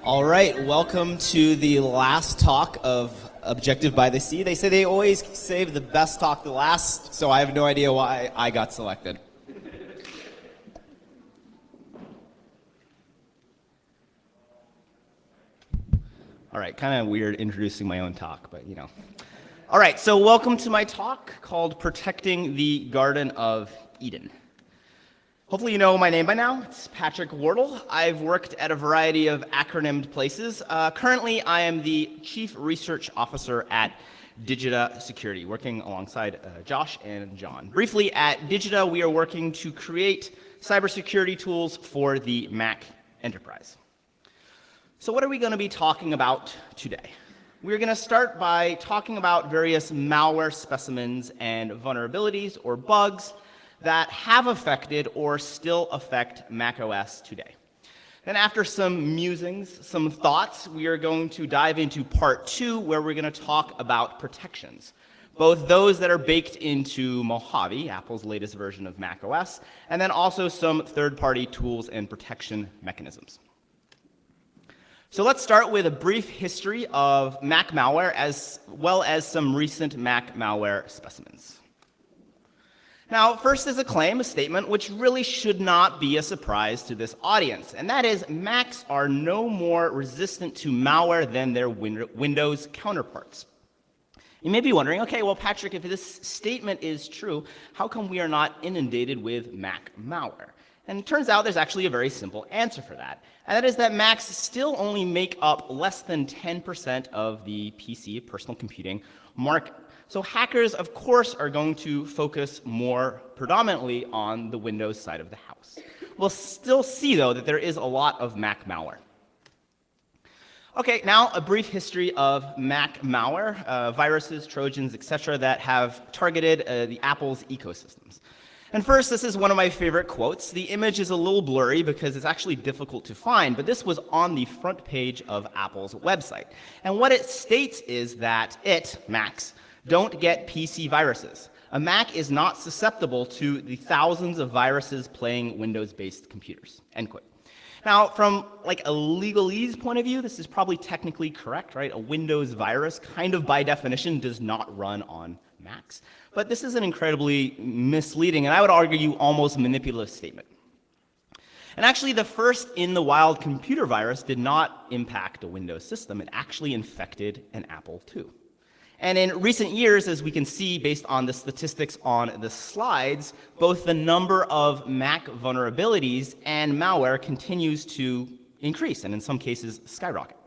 All right, welcome to the last talk of Objective by the Sea. They say they always save the best talk to last, so I have no idea why I got selected. All right, kind of weird introducing my own talk, but you know. All right, so welcome to my talk called Protecting the Garden of Eden. Hopefully you know my name by now. It's Patrick Wardle. I've worked at a variety of acronymed places. Currently, I am the Chief Research Officer at Digita Security, working alongside Josh and John. Briefly, at Digita, we are working to create cybersecurity tools for the Mac enterprise. So what are we going to be talking about today? We're going to start by talking about various malware specimens and vulnerabilities or bugs that have affected or still affect macOS today. Then after some musings, some thoughts, we are going to dive into part 2, where we're going to talk about protections, both those that are baked into Mojave, Apple's latest version of macOS, and then also some third-party tools and protection mechanisms. So let's start with a brief history of Mac malware as well as some recent Mac malware specimens. Now, first is a claim, a statement, which really should not be a surprise to this audience, and that is Macs are no more resistant to malware than their Windows counterparts. You may be wondering, okay, well, Patrick, if this statement is true, how come we are not inundated with Mac malware? And it turns out there's actually a very simple answer for that, and that is that Macs still only make up less than 10% of the PC, personal computing, market. So hackers, of course, are going to focus more predominantly on the Windows side of the house. We'll still see, though, that there is a lot of Mac malware. Okay, now a brief history of Mac malware, viruses, Trojans, etc., that have targeted the Apple's ecosystems. And first, this is one of my favorite quotes. The image is a little blurry because it's actually difficult to find, but this was on the front page of Apple's website. And what it states is that Macs, don't get PC viruses. A Mac is not susceptible to the thousands of viruses playing Windows-based computers, end quote. Now, from like a legalese point of view, this is probably technically correct, right? A Windows virus, kind of by definition, does not run on Macs. But this is an incredibly misleading, and I would argue almost manipulative statement. And actually, the first in-the-wild computer virus did not impact a Windows system. It actually infected an Apple II. And in recent years, as we can see based on the statistics on the slides, both the number of Mac vulnerabilities and malware continues to increase, and in some cases, skyrocket.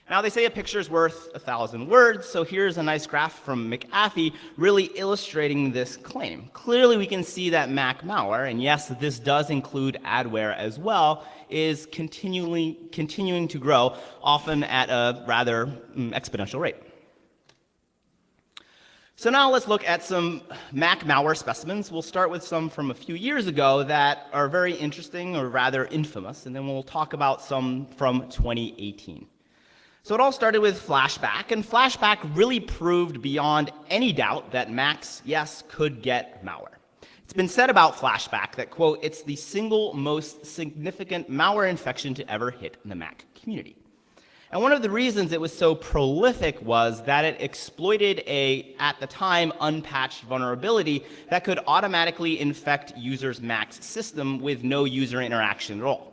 Now, they say a picture is worth 1,000 words, so here's a nice graph from McAfee really illustrating this claim. Clearly, we can see that Mac malware, and yes, this does include adware as well, is continuing to grow, often at a rather exponential rate. So now let's look at some Mac malware specimens. We'll start with some from a few years ago that are very interesting or rather infamous, and then we'll talk about some from 2018. So it all started with Flashback, and Flashback really proved beyond any doubt that Macs, yes, could get malware. It's been said about Flashback that, quote, it's the single most significant malware infection to ever hit the Mac community. And one of the reasons it was so prolific was that it exploited a, at the time, unpatched vulnerability that could automatically infect users' Mac's system with no user interaction at all.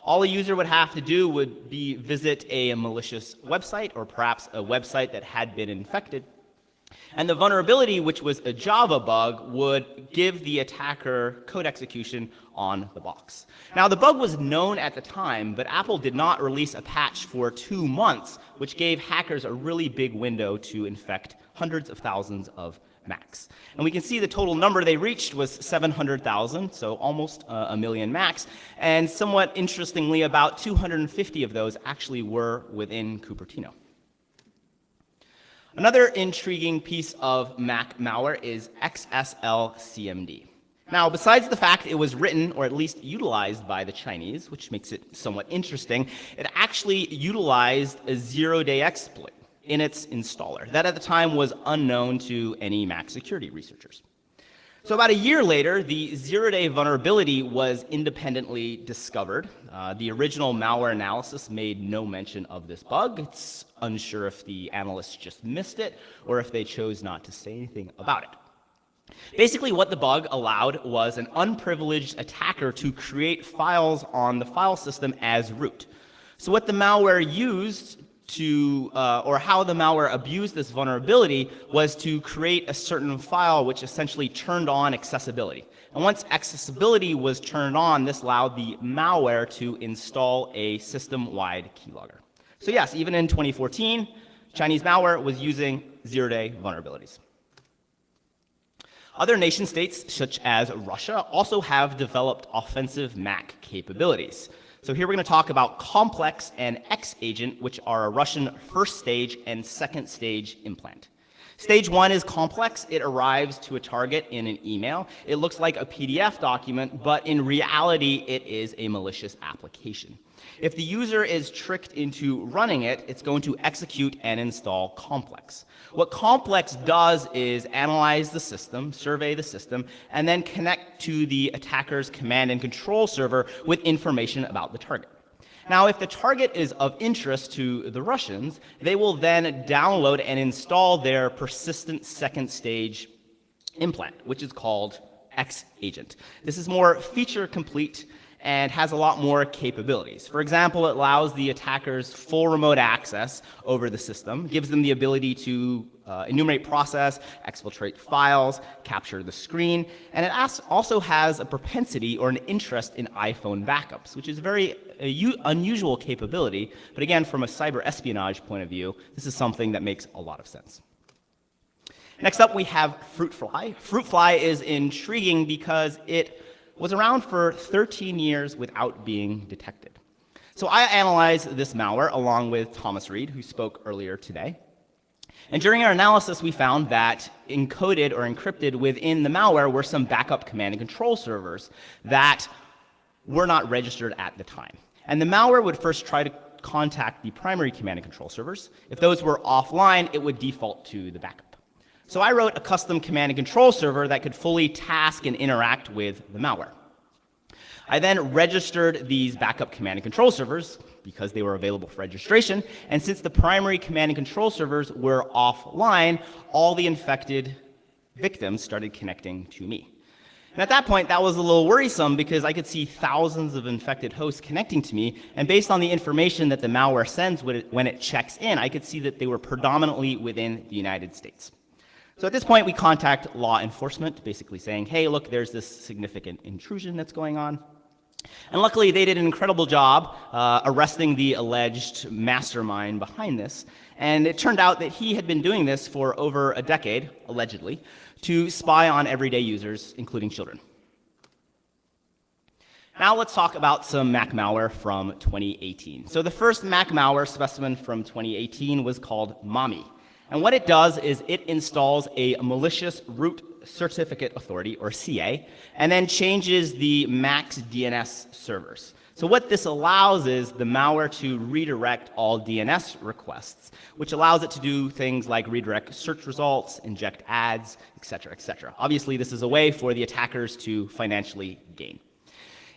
All a user would have to do would be visit a malicious website or perhaps a website that had been infected. And the vulnerability, which was a Java bug, would give the attacker code execution on the box. Now, the bug was known at the time, but Apple did not release a patch for 2 months, which gave hackers a really big window to infect hundreds of thousands of Macs. And we can see the total number they reached was 700,000, so almost a million Macs. And somewhat interestingly, about 250 of those actually were within Cupertino. Another intriguing piece of Mac malware is XSLCMD. Now, besides the fact it was written, or at least utilized by the Chinese, which makes it somewhat interesting, it actually utilized a zero-day exploit in its installer that at the time was unknown to any Mac security researchers. So about a year later, the zero-day vulnerability was independently discovered. The original malware analysis made no mention of this bug. It's unsure if the analysts just missed it or if they chose not to say anything about it. Basically, what the bug allowed was an unprivileged attacker to create files on the file system as root. So what the malware used to, or how the malware abused this vulnerability was to create a certain file which essentially turned on accessibility. And once accessibility was turned on, this allowed the malware to install a system-wide keylogger. So yes, even in 2014, Chinese malware was using zero-day vulnerabilities. Other nation states, such as Russia, also have developed offensive MAC capabilities. So here we're going to talk about Complex and X-Agent, which are a Russian first stage and second stage implant. Stage 1 is Complex. It arrives to a target in an email. It looks like a PDF document, but in reality, it is a malicious application. If the user is tricked into running it, it's going to execute and install Complex. What Complex does is analyze the system, survey the system, and then connect to the attacker's command and control server with information about the target. Now, if the target is of interest to the Russians, they will then download and install their persistent second stage implant, which is called X-Agent. This is more feature complete and has a lot more capabilities. For example, it allows the attackers full remote access over the system, gives them the ability to enumerate process, exfiltrate files, capture the screen, and it also has a propensity or an interest in iPhone backups, which is a very unusual capability, but again, from a cyber espionage point of view, this is something that makes a lot of sense. Next up, we have Fruitfly. Fruitfly is intriguing because it was around for 13 years without being detected. So I analyzed this malware along with Thomas Reed, who spoke earlier today. And during our analysis, we found that encoded or encrypted within the malware were some backup command and control servers that were not registered at the time. And the malware would first try to contact the primary command and control servers. If those were offline, it would default to the backup. So I wrote a custom command and control server that could fully task and interact with the malware. I then registered these backup command and control servers because they were available for registration, and since the primary command and control servers were offline, all the infected victims started connecting to me. And at that point, that was a little worrisome because I could see thousands of infected hosts connecting to me, and based on the information that the malware sends when it checks in, I could see that they were predominantly within the United States. So at this point, we contact law enforcement, basically saying, hey, look, there's this significant intrusion that's going on. And luckily, they did an incredible job arresting the alleged mastermind behind this. And it turned out that he had been doing this for over a decade, allegedly, to spy on everyday users, including children. Now let's talk about some Mac malware from 2018. So the first Mac malware specimen from 2018 was called Mommy. And what it does is it installs a malicious root certificate authority, or CA, and then changes the Mac's DNS servers. So what this allows is the malware to redirect all DNS requests, which allows it to do things like redirect search results, inject ads, etc., etc. Obviously, this is a way for the attackers to financially gain.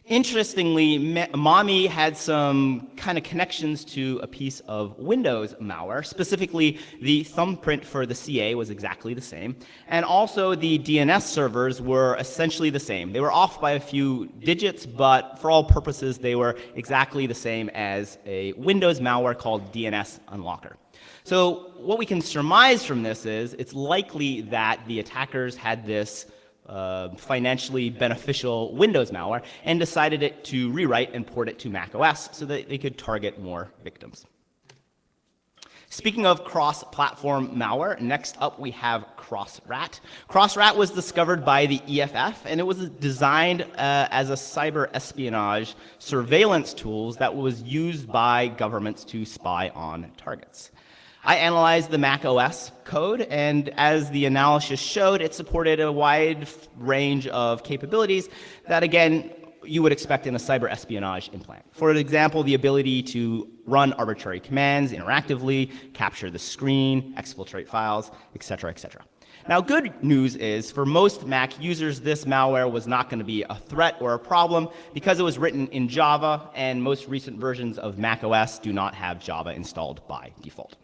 Interestingly, Mommy had some kind of connections to a piece of Windows malware. Specifically, the thumbprint for the CA was exactly the same, and also the DNS servers were essentially the same. They were off by a few digits, but for all purposes, they were exactly the same as a Windows malware called DNS Unlocker. So what we can surmise from this is it's likely that the attackers had this financially beneficial Windows malware and decided to rewrite and port it to macOS so that they could target more victims. Speaking of cross-platform malware, next up we have Crossrat. Crossrat was discovered by the EFF, and it was designed as a cyber espionage surveillance tool that was used by governments to spy on targets. I analyzed the macOS code, and as the analysis showed, it supported a wide range of capabilities that, again, you would expect in a cyber espionage implant. For example, the ability to run arbitrary commands interactively, capture the screen, exfiltrate files, etc., etc. Now, good news is, for most Mac users, this malware was not going to be a threat or a problem because it was written in Java, and most recent versions of Mac OS do not have Java installed by default.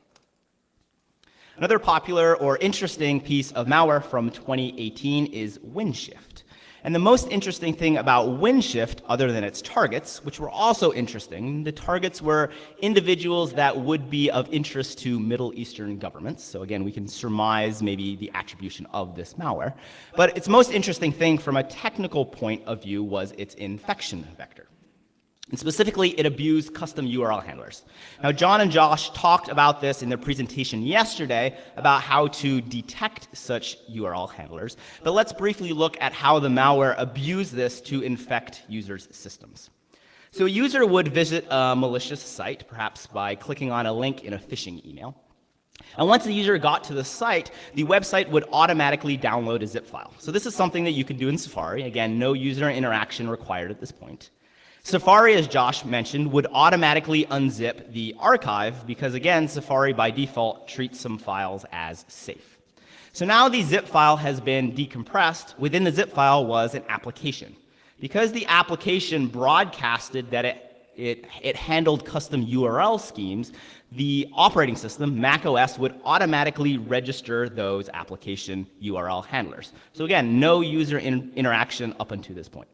Another popular or interesting piece of malware from 2018 is WinShift. And the most interesting thing about WinShift, other than its targets, which were also interesting, the targets were individuals that would be of interest to Middle Eastern governments. So again, we can surmise maybe the attribution of this malware. But its most interesting thing from a technical point of view was its infection vector. And specifically, it abused custom URL handlers. Now, John and Josh talked about this in their presentation yesterday about how to detect such URL handlers. But let's briefly look at how the malware abused this to infect users' systems. So a user would visit a malicious site, perhaps by clicking on a link in a phishing email. And once the user got to the site, the website would automatically download a zip file. So this is something that you can do in Safari. Again, no user interaction required at this point. Safari, as Josh mentioned, would automatically unzip the archive because, again, Safari by default treats some files as safe. So now the zip file has been decompressed. Within the zip file was an application. Because the application broadcasted that it handled custom URL schemes, the operating system, Mac OS, would automatically register those application URL handlers. So again, no user interaction up until this point.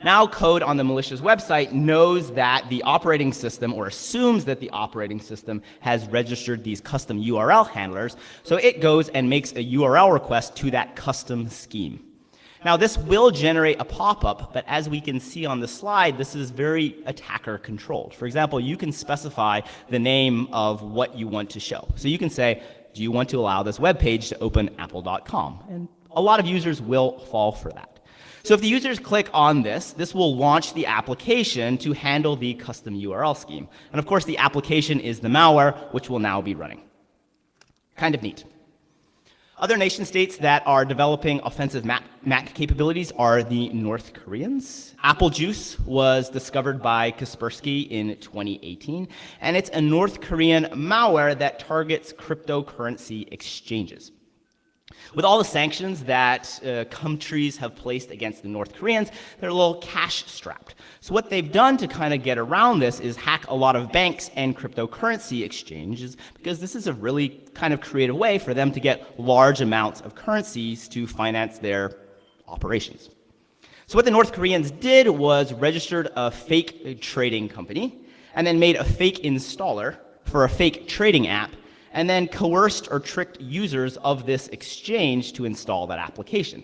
Now code on the malicious website knows that the operating system, or assumes that the operating system, has registered these custom URL handlers, so it goes and makes a URL request to that custom scheme. Now this will generate a pop-up, but as we can see on the slide, this is very attacker controlled. For example, you can specify the name of what you want to show. So you can say, do you want to allow this web page to open apple.com? And a lot of users will fall for that. So if the users click on this, this will launch the application to handle the custom URL scheme. And of course, the application is the malware, which will now be running. Kind of neat. Other nation states that are developing offensive Mac capabilities are the North Koreans. Apple Juice was discovered by Kaspersky in 2018, and it's a North Korean malware that targets cryptocurrency exchanges. With all the sanctions that countries have placed against the North Koreans, they're a little cash-strapped. So what they've done to kind of get around this is hack a lot of banks and cryptocurrency exchanges, because this is a really kind of creative way for them to get large amounts of currencies to finance their operations. So what the North Koreans did was registered a fake trading company, and then made a fake installer for a fake trading app, and then coerced or tricked users of this exchange to install that application.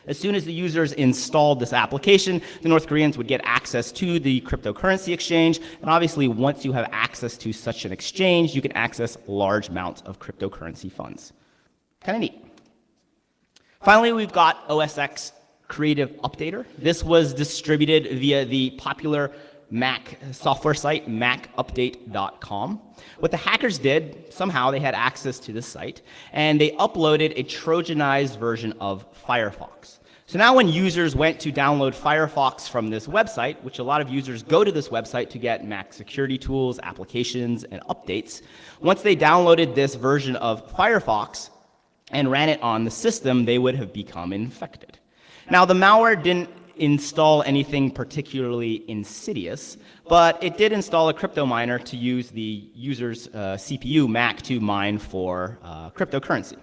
As soon as the users installed this application, the North Koreans would get access to the cryptocurrency exchange, and obviously once you have access to such an exchange, you can access large amounts of cryptocurrency funds. Kind of neat. Finally, we've got OS X Creative Updater. This was distributed via the popular Mac software site, macupdate.com. What the hackers did, somehow they had access to this site, and they uploaded a Trojanized version of Firefox. So now when users went to download Firefox from this website, which a lot of users go to this website to get Mac security tools, applications, and updates, once they downloaded this version of Firefox and ran it on the system, they would have become infected. Now, the malware didn't install anything particularly insidious, but it did install a crypto miner to use the user's CPU, Mac, to mine for cryptocurrency.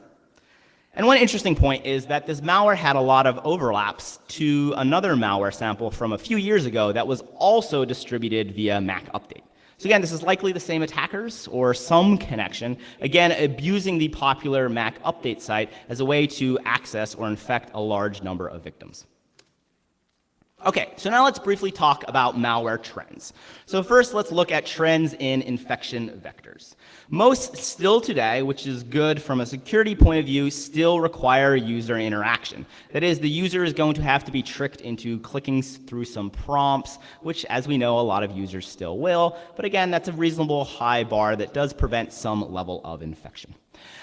And one interesting point is that this malware had a lot of overlaps to another malware sample from a few years ago that was also distributed via Mac Update. So again, this is likely the same attackers or some connection, again, abusing the popular Mac Update site as a way to access or infect a large number of victims. Okay, so now let's briefly talk about malware trends. So first, let's look at trends in infection vectors. Most still today, which is good from a security point of view, still require user interaction. That is, the user is going to have to be tricked into clicking through some prompts, which, as we know, a lot of users still will. But again, that's a reasonable high bar that does prevent some level of infection.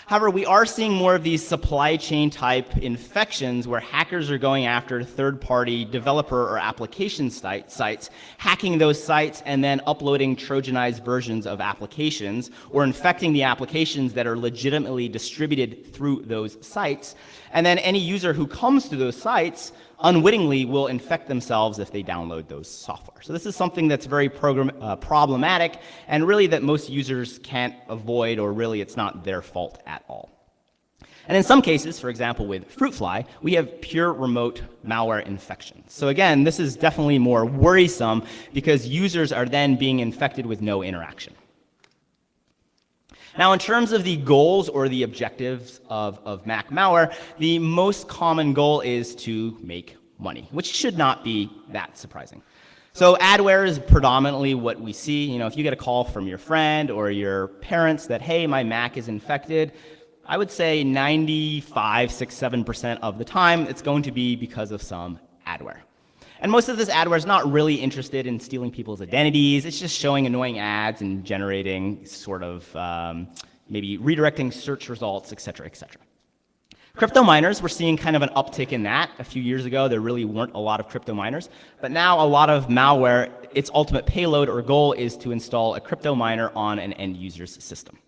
However, we are seeing more of these supply chain type infections where hackers are going after third-party developer or application sites, hacking those sites and then uploading Trojanized versions of applications or infecting the applications that are legitimately distributed through those sites. And then any user who comes to those sites unwittingly will infect themselves if they download those software. So this is something that's very problematic and really that most users can't avoid, or really it's not their fault at all. And in some cases, for example with fruit fly, we have pure remote malware infection. So again, this is definitely more worrisome because users are then being infected with no interaction. Now, in terms of the goals or the objectives of Mac malware, the most common goal is to make money, which should not be that surprising. So adware is predominantly what we see. You know, if you get a call from your friend or your parents that, hey, my Mac is infected, I would say 95, 6, 7% of the time, it's going to be because of some adware. And most of this adware is not really interested in stealing people's identities. It's just showing annoying ads and generating sort of maybe redirecting search results, et cetera, et cetera. Crypto miners, we're seeing kind of an uptick in that. A few years ago, there really weren't a lot of crypto miners. But now a lot of malware, its ultimate payload or goal is to install a crypto miner on an end user's system.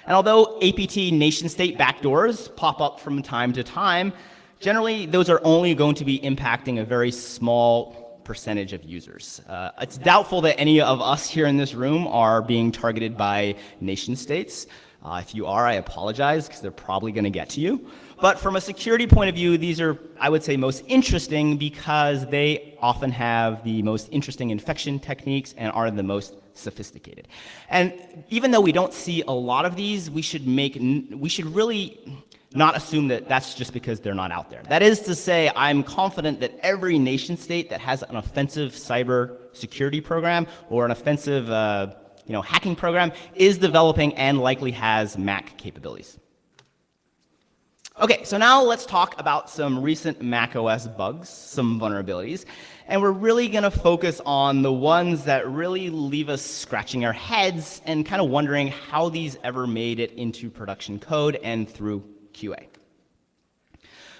And although APT nation-state backdoors pop up from time to time, generally, those are only going to be impacting a very small percentage of users. It's doubtful that any of us here in this room are being targeted by nation states. If you are, I apologize, because they're probably going to get to you. But from a security point of view, these are, I would say, most interesting because they often have the most interesting infection techniques and are the most sophisticated. And even though we don't see a lot of these, we should really not assume that that's just because they're not out there. That is to say, I'm confident that every nation state that has an offensive cyber security program or an offensive hacking program is developing and likely has Mac capabilities. Okay, so now let's talk about some recent macOS bugs, some vulnerabilities, and we're really going to focus on the ones that really leave us scratching our heads and kind of wondering how these ever made it into production code and through QA.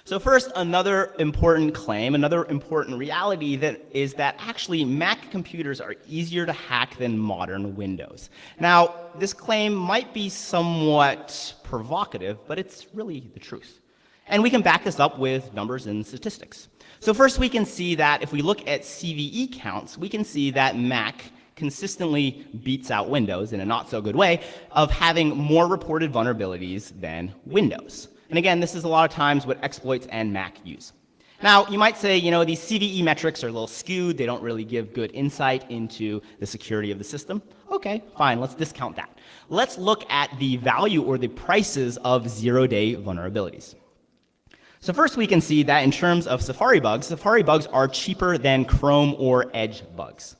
So first, another important claim, another important reality is that actually Mac computers are easier to hack than modern Windows. Now, this claim might be somewhat provocative, but it's really the truth. And we can back this up with numbers and statistics. So first, we can see that if we look at CVE counts, we can see that Mac consistently beats out Windows in a not so good way of having more reported vulnerabilities than Windows. And again, this is a lot of times what exploits and Mac use. Now, you might say, these CVE metrics are a little skewed. They don't really give good insight into the security of the system. Okay, fine, let's discount that. Let's look at the value or the prices of zero-day vulnerabilities. So first, we can see that in terms of Safari bugs are cheaper than Chrome or Edge bugs.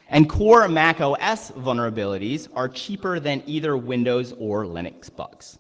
And core Mac OS vulnerabilities are cheaper than either Windows or Linux bugs.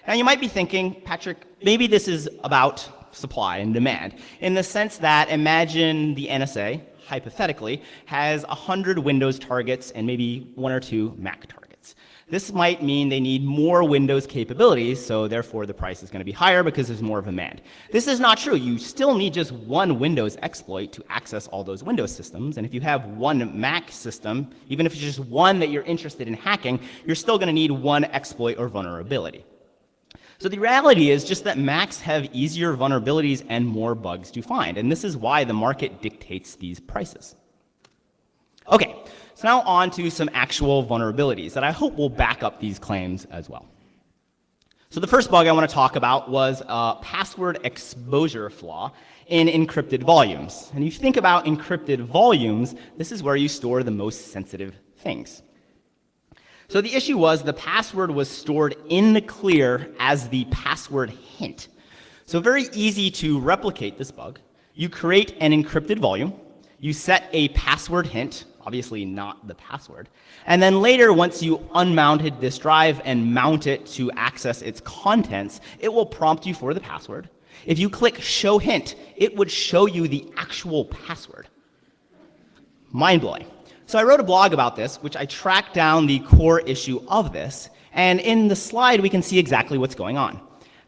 Now, you might be thinking, Patrick, maybe this is about supply and demand, in the sense that imagine the NSA, hypothetically, has 100 Windows targets and maybe 1 or 2 Mac targets. This might mean they need more Windows capabilities, so therefore the price is going to be higher because there's more of a demand. This is not true. You still need just one Windows exploit to access all those Windows systems, and if you have one Mac system, even if it's just one that you're interested in hacking, you're still going to need one exploit or vulnerability. So the reality is just that Macs have easier vulnerabilities and more bugs to find, and this is why the market dictates these prices. Okay, so now on to some actual vulnerabilities that I hope will back up these claims as well. So the first bug I want to talk about was a password exposure flaw in encrypted volumes. And if you think about encrypted volumes, this is where you store the most sensitive things. So the issue was the password was stored in the clear as the password hint. So very easy to replicate this bug. You create an encrypted volume, you set a password hint, obviously not the password, and then later, once you unmounted this drive and mount it to access its contents, it will prompt you for the password. If you click show hint, it would show you the actual password. Mind-blowing. So I wrote a blog about this, which I tracked down the core issue of this, And in the slide, we can see exactly what's going on.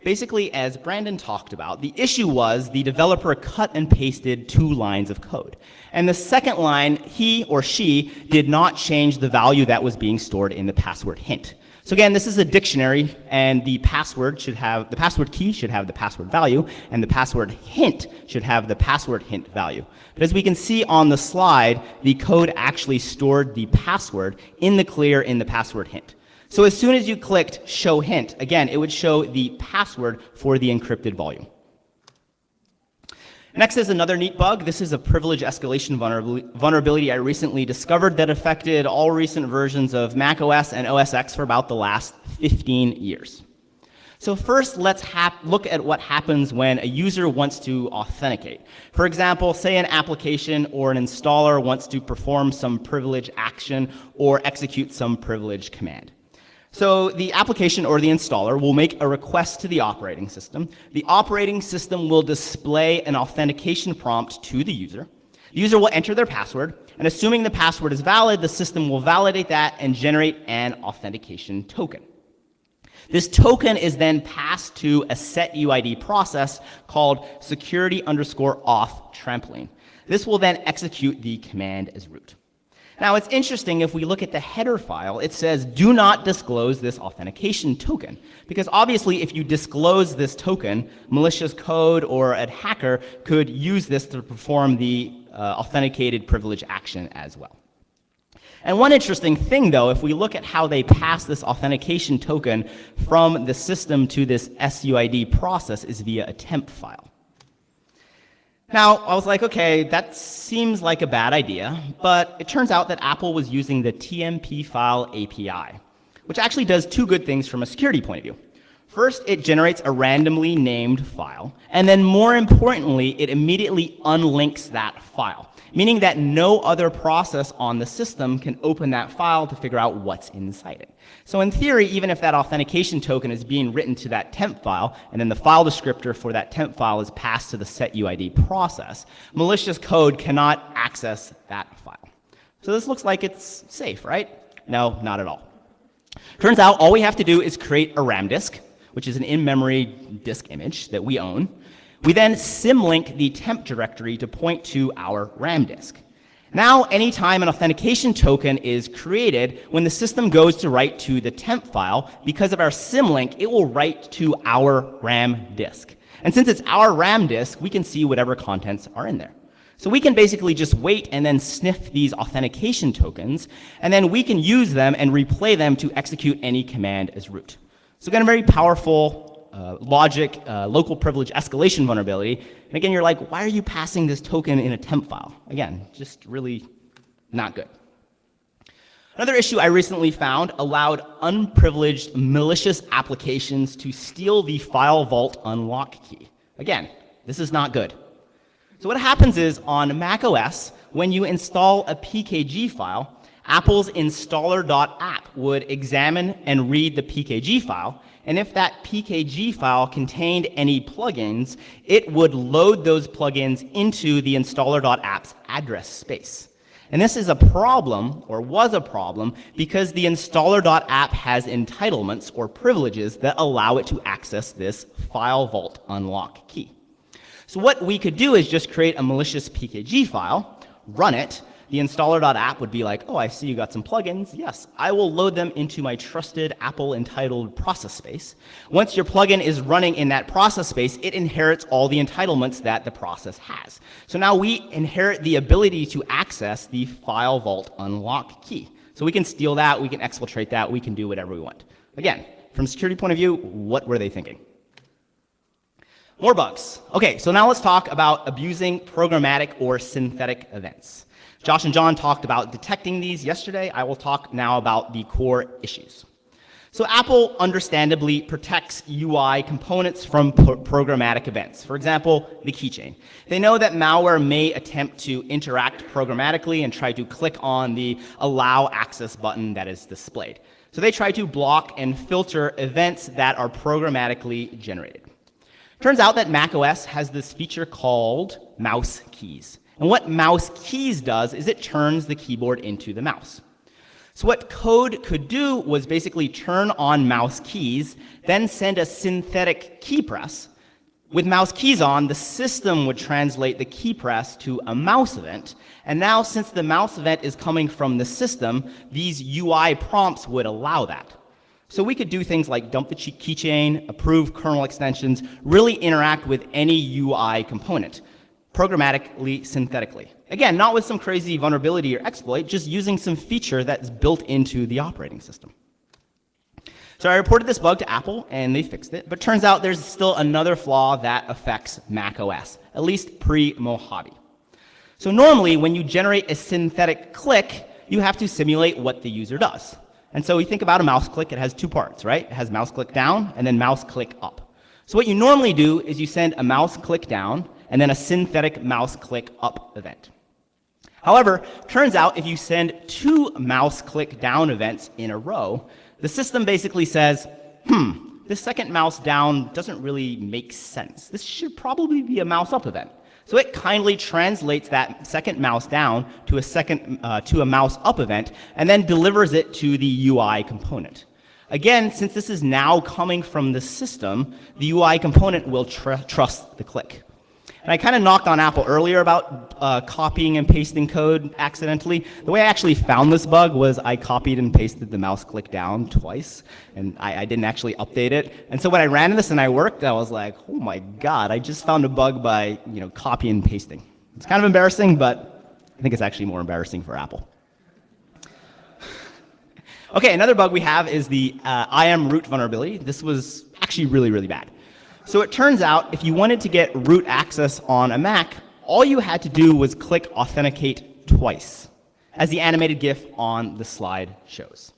Basically, as Brandon talked about, the issue was the developer cut and pasted 2 lines of code. And the second line, he or she did not change the value that was being stored in the password hint. So again, this is a dictionary, and the password key should have the password value, and the password hint should have the password hint value. But as we can see on the slide, the code actually stored the password in the clear in the password hint. So as soon as you clicked show hint, again, it would show the password for the encrypted volume. Next is another neat bug. This is a privilege escalation vulnerability I recently discovered that affected all recent versions of macOS and OS X for about the last 15 years. So first, let's look at what happens when a user wants to authenticate. For example, say an application or an installer wants to perform some privilege action or execute some privilege command. So the application or the installer will make a request to the operating system. The operating system will display an authentication prompt to the user. The user will enter their password, and assuming the password is valid, the system will validate that and generate an authentication token. This token is then passed to a setUID process called security_auth trampoline. This will then execute the command as root. Now, it's interesting, if we look at the header file, it says, do not disclose this authentication token. Because obviously, if you disclose this token, malicious code or a hacker could use this to perform the authenticated privilege action as well. And one interesting thing, though, if we look at how they pass this authentication token from the system to this SUID process, is via a temp file. Now, I was like, okay, that seems like a bad idea, but it turns out that Apple was using the TMP file API, which actually does 2 good things from a security point of view. First, it generates a randomly named file, and then more importantly, it immediately unlinks that file, meaning that no other process on the system can open that file to figure out what's inside it. So in theory, even if that authentication token is being written to that temp file, and then the file descriptor for that temp file is passed to the setUID process, malicious code cannot access that file. So this looks like it's safe, right? No, not at all. Turns out all we have to do is create a RAM disk, which is an in-memory disk image that we own. We then symlink the temp directory to point to our RAM disk. Now, anytime an authentication token is created, when the system goes to write to the temp file, because of our symlink, it will write to our RAM disk. And since it's our RAM disk, we can see whatever contents are in there. So we can basically just wait and then sniff these authentication tokens, and then we can use them and replay them to execute any command as root. So again, a very powerful logic, local privilege escalation vulnerability. And again, you're like, why are you passing this token in a temp file? Again, just really not good. Another issue I recently found allowed unprivileged malicious applications to steal the file vault unlock key. Again, this is not good. So what happens is on macOS, when you install a PKG file, Apple's installer.app would examine and read the PKG file, and if that PKG file contained any plugins, it would load those plugins into the installer.app's address space. And this is a problem, or was a problem, because the installer.app has entitlements or privileges that allow it to access this file vault unlock key. So what we could do is just create a malicious PKG file, run it. The installer.app would be like, oh, I see you got some plugins. Yes, I will load them into my trusted Apple entitled process space. Once your plugin is running in that process space, it inherits all the entitlements that the process has. So now we inherit the ability to access the file vault unlock key. So we can steal that, we can exfiltrate that, we can do whatever we want. Again, from a security point of view, what were they thinking? More bugs. Okay, so now let's talk about abusing programmatic or synthetic events. Josh and John talked about detecting these yesterday. I will talk now about the core issues. So Apple understandably protects UI components from programmatic events. For example, the keychain. They know that malware may attempt to interact programmatically and try to click on the allow access button that is displayed. So they try to block and filter events that are programmatically generated. Turns out that macOS has this feature called mouse keys. And what mouse keys does is it turns the keyboard into the mouse. So what code could do was basically turn on mouse keys, then send a synthetic key press. With mouse keys on, the system would translate the key press to a mouse event. And now, since the mouse event is coming from the system, these UI prompts would allow that. So we could do things like dump the keychain, approve kernel extensions, really interact with any UI component, programmatically, synthetically. Again, not with some crazy vulnerability or exploit, just using some feature that's built into the operating system. So I reported this bug to Apple, and they fixed it, but turns out there's still another flaw that affects Mac OS, at least pre-Mojave. So normally, when you generate a synthetic click, you have to simulate what the user does. And so we think about a mouse click, it has two parts, right? It has mouse click down and then mouse click up. So what you normally do is you send a mouse click down and then a synthetic mouse click up event. However, turns out if you send two mouse click down events in a row, the system basically says, this second mouse down doesn't really make sense. This should probably be a mouse up event. So it kindly translates that second mouse down to a mouse up event and then delivers it to the UI component. Again, since this is now coming from the system, the UI component will trust the click. And I kind of knocked on Apple earlier about copying and pasting code accidentally. The way I actually found this bug was I copied and pasted the mouse click down twice, and I didn't actually update it. And so when I ran this and I worked, I was like, oh my God, I just found a bug by copy and pasting. It's kind of embarrassing, but I think it's actually more embarrassing for Apple. Okay, another bug we have is the IAM root vulnerability. This was actually really, really bad. So it turns out if you wanted to get root access on a Mac, all you had to do was click authenticate twice, as the animated GIF on the slide shows.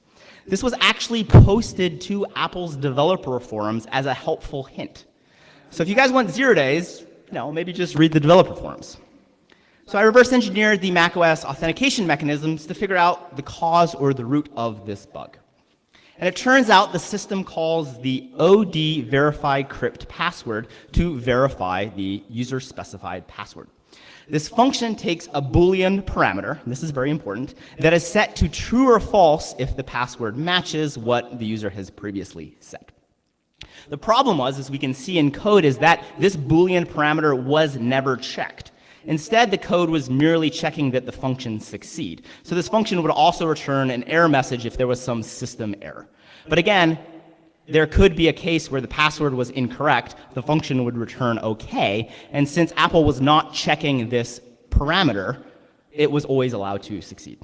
This was actually posted to Apple's developer forums as a helpful hint. So if you guys want 0 days, maybe just read the developer forums. So I reverse engineered the macOS authentication mechanisms to figure out the cause or the root of this bug. And it turns out the system calls the OD verify crypt password to verify the user-specified password. This function takes a Boolean parameter, and this is very important, that is set to true or false if the password matches what the user has previously set. The problem was, as we can see in code, is that this Boolean parameter was never checked. Instead, the code was merely checking that the function succeed. So this function would also return an error message if there was some system error. But again, there could be a case where the password was incorrect, the function would return OK, and since Apple was not checking this parameter, it was always allowed to succeed.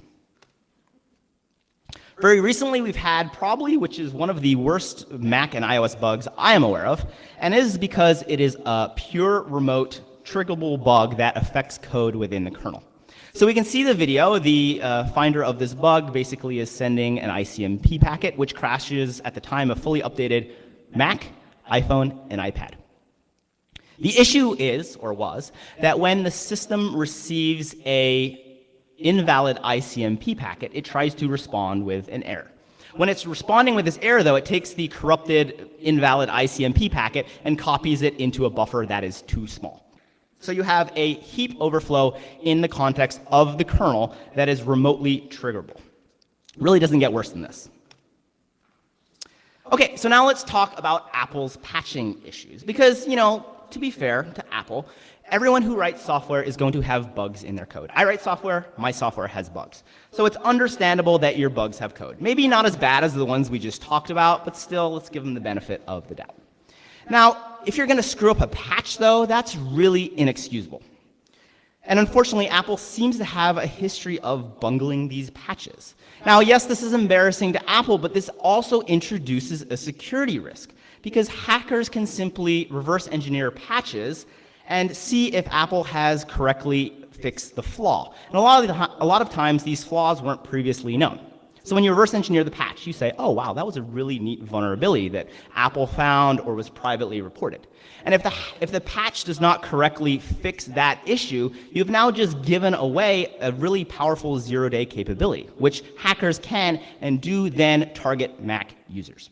Very recently, we've had probably, which is one of the worst Mac and iOS bugs I am aware of, and it is because it is a pure remote triggerable bug that affects code within the kernel. So we can see the video. The finder of this bug basically is sending an ICMP packet, which crashes at the time of fully updated Mac, iPhone, and iPad. The issue is, or was, that when the system receives an invalid ICMP packet, it tries to respond with an error. When it's responding with this error, though, it takes the corrupted, invalid ICMP packet and copies it into a buffer that is too small. So you have a heap overflow in the context of the kernel that is remotely triggerable. It really doesn't get worse than this. Okay, so now let's talk about Apple's patching issues. Because, to be fair to Apple, everyone who writes software is going to have bugs in their code. I write software, my software has bugs. So it's understandable that your bugs have code. Maybe not as bad as the ones we just talked about, but still, let's give them the benefit of the doubt. Now, if you're going to screw up a patch, though, that's really inexcusable. And unfortunately, Apple seems to have a history of bungling these patches. Now, yes, this is embarrassing to Apple, but this also introduces a security risk, because hackers can simply reverse engineer patches and see if Apple has correctly fixed the flaw. And a lot of times, these flaws weren't previously known. So when you reverse engineer the patch, you say, oh, wow, that was a really neat vulnerability that Apple found or was privately reported. And if the patch does not correctly fix that issue, you've now just given away a really powerful 0-day capability, which hackers can and do then target Mac users.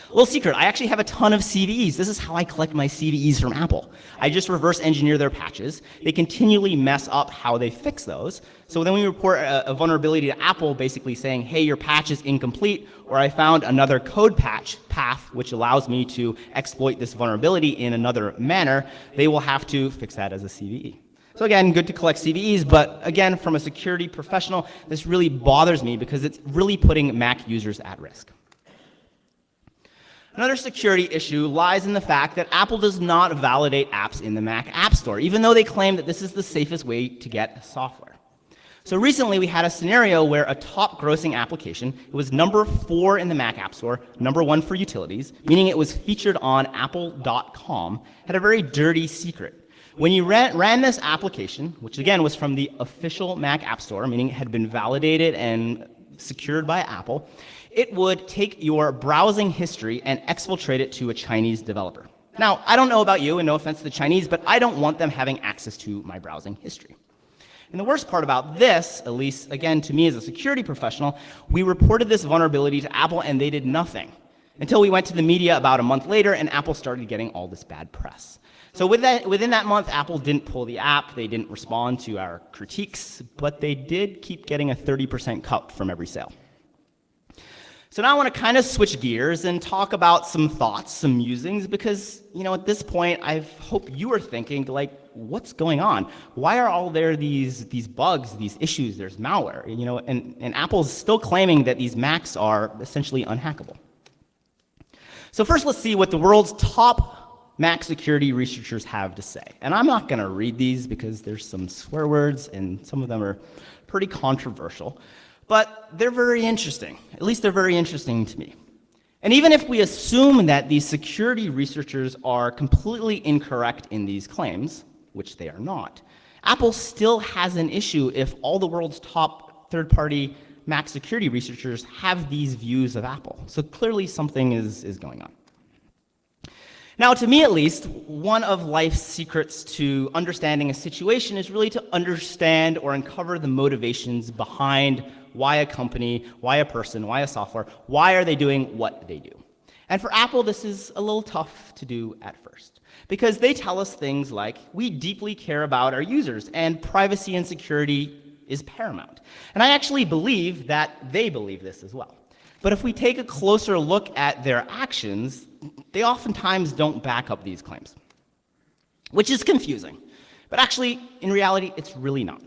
A little secret, I actually have a ton of CVEs. This is how I collect my CVEs from Apple. I just reverse engineer their patches. They continually mess up how they fix those. So then we report a vulnerability to Apple basically saying, hey, your patch is incomplete, or I found another code patch path which allows me to exploit this vulnerability in another manner, they will have to fix that as a CVE. So again, good to collect CVEs, but again, from a security professional, this really bothers me because it's really putting Mac users at risk. Another security issue lies in the fact that Apple does not validate apps in the Mac App Store, even though they claim that this is the safest way to get software. So recently we had a scenario where a top grossing application, it was number 4 in the Mac App Store, number 1 for utilities, meaning it was featured on apple.com, had a very dirty secret. When you ran this application, which again was from the official Mac App Store, meaning it had been validated and secured by Apple, it would take your browsing history and exfiltrate it to a Chinese developer. Now, I don't know about you, and no offense to the Chinese, but I don't want them having access to my browsing history. And the worst part about this, at least again to me as a security professional, we reported this vulnerability to Apple and they did nothing. Until we went to the media about a month later and Apple started getting all this bad press. So within that month, Apple didn't pull the app, they didn't respond to our critiques, but they did keep getting a 30% cut from every sale. So now I want to kind of switch gears and talk about some thoughts, some musings, because, at this point, I hope you are thinking, like, what's going on? Why are all there these bugs, these issues, there's malware, and Apple's still claiming that these Macs are essentially unhackable. So first, let's see what the world's top Mac security researchers have to say. And I'm not going to read these because there's some swear words, and some of them are pretty controversial. But they're very interesting. At least they're very interesting to me. And even if we assume that these security researchers are completely incorrect in these claims, which they are not, Apple still has an issue if all the world's top third-party Mac security researchers have these views of Apple. So clearly something is going on. Now, to me at least, one of life's secrets to understanding a situation is really to understand or uncover the motivations behind why a company, why a person, why a software, why are they doing what they do. And for Apple, this is a little tough to do at first, because they tell us things like, we deeply care about our users, and privacy and security is paramount. And I actually believe that they believe this as well. But if we take a closer look at their actions, they oftentimes don't back up these claims, which is confusing. But actually, in reality, it's really not.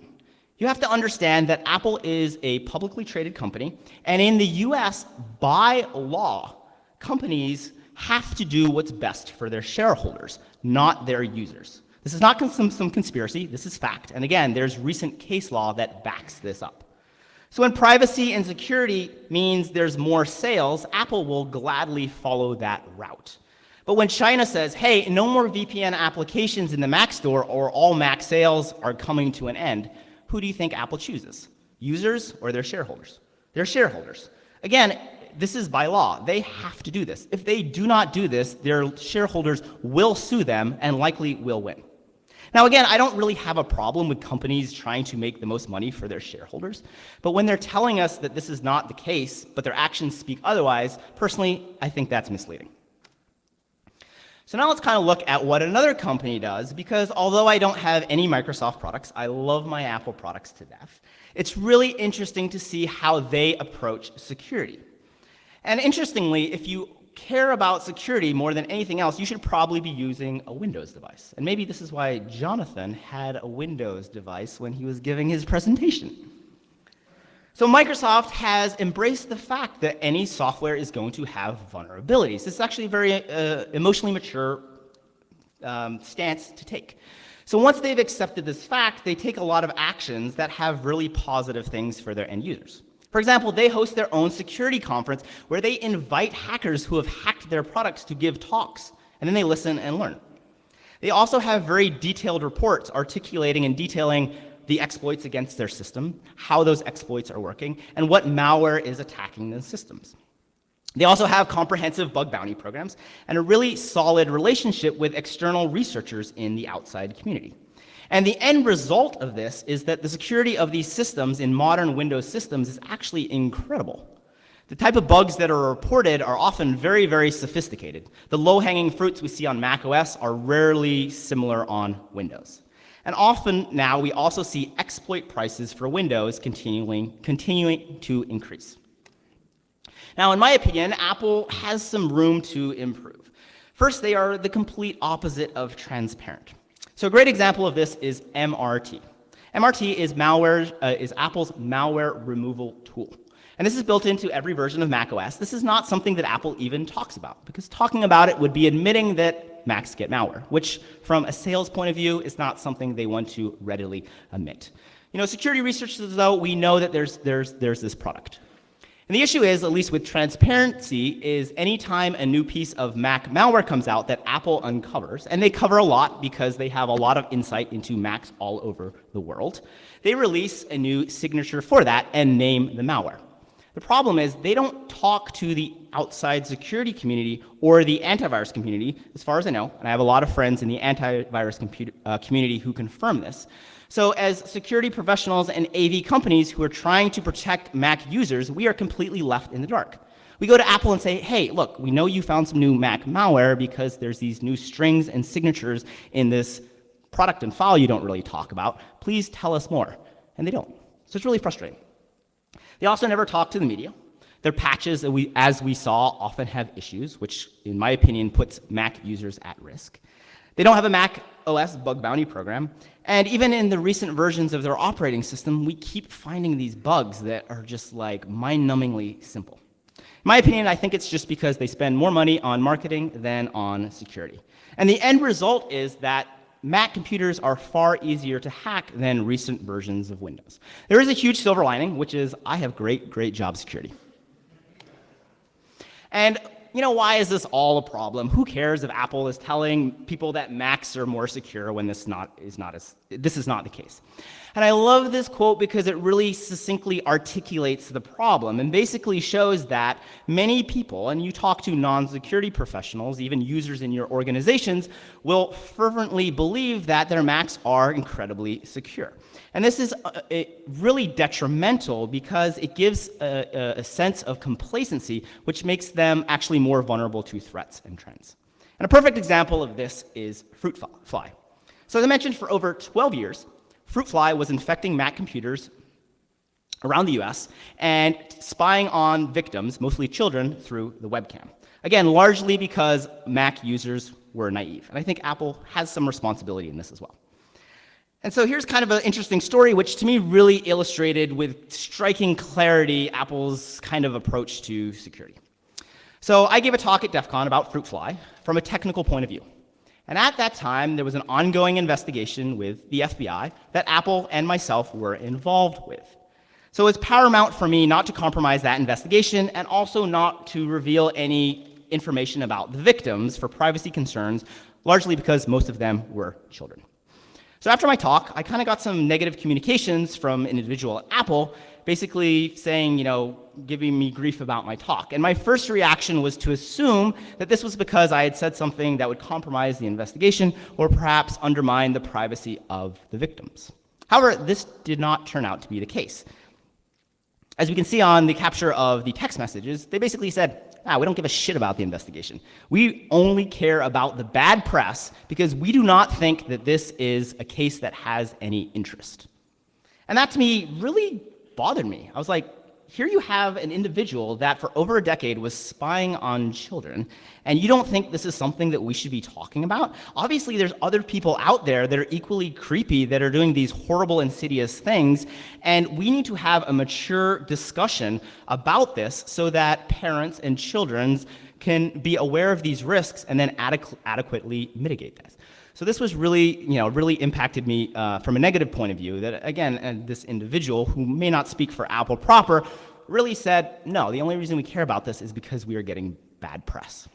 You have to understand that Apple is a publicly traded company, and in the US, by law, companies have to do what's best for their shareholders, not their users. This is not some conspiracy, this is fact. And again, there's recent case law that backs this up. So when privacy and security means there's more sales, Apple will gladly follow that route. But when China says, hey, no more VPN applications in the Mac store or all Mac sales are coming to an end, who do you think Apple chooses? Users or their shareholders? Their shareholders. Again, this is by law. They have to do this. If they do not do this, their shareholders will sue them and likely will win. Now again, I don't really have a problem with companies trying to make the most money for their shareholders, but when they're telling us that this is not the case, but their actions speak otherwise, personally, I think that's misleading. So now let's kind of look at what another company does, because although I don't have any Microsoft products, I love my Apple products to death. It's really interesting to see how they approach security. And interestingly, if you care about security more than anything else, you should probably be using a Windows device. And maybe this is why Jonathan had a Windows device when he was giving his presentation. So Microsoft has embraced the fact that any software is going to have vulnerabilities. This is actually a very emotionally mature stance to take. So once they've accepted this fact, they take a lot of actions that have really positive things for their end users. For example, they host their own security conference where they invite hackers who have hacked their products to give talks, and then they listen and learn. They also have very detailed reports articulating and detailing the exploits against their system, how those exploits are working, and what malware is attacking the systems. They also have comprehensive bug bounty programs and a really solid relationship with external researchers in the outside community. And the end result of this is that the security of these systems in modern Windows systems is actually incredible. The type of bugs that are reported are often very, very sophisticated. The low-hanging fruits we see on macOS are rarely similar on Windows. And often now we also see exploit prices for Windows continuing to increase. Now, in my opinion, Apple has some room to improve. First, they are the complete opposite of transparent. So a great example of this is MRT. MRT is Apple's malware removal tool. And this is built into every version of macOS. This is not something that Apple even talks about, because talking about it would be admitting that Macs get malware, which from a sales point of view is not something they want to readily admit. Security researchers, though, we know that there's this product. And the issue is, at least with transparency, is anytime a new piece of Mac malware comes out that Apple uncovers, and they cover a lot because they have a lot of insight into Macs all over the world, they release a new signature for that and name the malware. The problem is they don't talk to the outside security community or the antivirus community, as far as I know, and I have a lot of friends in the antivirus community who confirm this. So as security professionals and AV companies who are trying to protect Mac users, we are completely left in the dark. We go to Apple and say, hey, look, we know you found some new Mac malware because there's these new strings and signatures in this product and file you don't really talk about. Please tell us more. And they don't. So it's really frustrating. They also never talk to the media. Their patches, as we saw, often have issues, which, in my opinion, puts Mac users at risk. They don't have a Mac OS bug bounty program. And even in the recent versions of their operating system, we keep finding these bugs that are just like mind-numbingly simple. In my opinion, I think it's just because they spend more money on marketing than on security. And the end result is that Mac computers are far easier to hack than recent versions of Windows. There is a huge silver lining, which is I have great job security. And why is this all a problem? Who cares if Apple is telling people that Macs are more secure when this is not the case? And I love this quote because it really succinctly articulates the problem and basically shows that many people, and you talk to non-security professionals, even users in your organizations, will fervently believe that their Macs are incredibly secure. And this is really detrimental because it gives a sense of complacency, which makes them actually more vulnerable to threats and trends. And a perfect example of this is fruit fly. So as I mentioned, for over 12 years, fruit fly was infecting Mac computers around the US and spying on victims, mostly children, through the webcam. Again, largely because Mac users were naive. And I think Apple has some responsibility in this as well. And so here's kind of an interesting story, which to me really illustrated with striking clarity Apple's kind of approach to security. So I gave a talk at DEF CON about fruit fly from a technical point of view. And at that time, there was an ongoing investigation with the FBI that Apple and myself were involved with. So it's paramount for me not to compromise that investigation and also not to reveal any information about the victims for privacy concerns, largely because most of them were children. So after my talk, I kind of got some negative communications from an individual at Apple, basically saying, giving me grief about my talk. And my first reaction was to assume that this was because I had said something that would compromise the investigation or perhaps undermine the privacy of the victims. However, this did not turn out to be the case. As we can see on the capture of the text messages, they basically said, we don't give a shit about the investigation. We only care about the bad press because we do not think that this is a case that has any interest. And that to me really bothered me. I was like, here you have an individual that for over a decade was spying on children, and you don't think this is something that we should be talking about? Obviously, there's other people out there that are equally creepy that are doing these horrible, insidious things, and we need to have a mature discussion about this so that parents and children can be aware of these risks and then adequately mitigate this. So this was really, really impacted me from a negative point of view that, again, this individual who may not speak for Apple proper really said, no, the only reason we care about this is because we are getting bad press.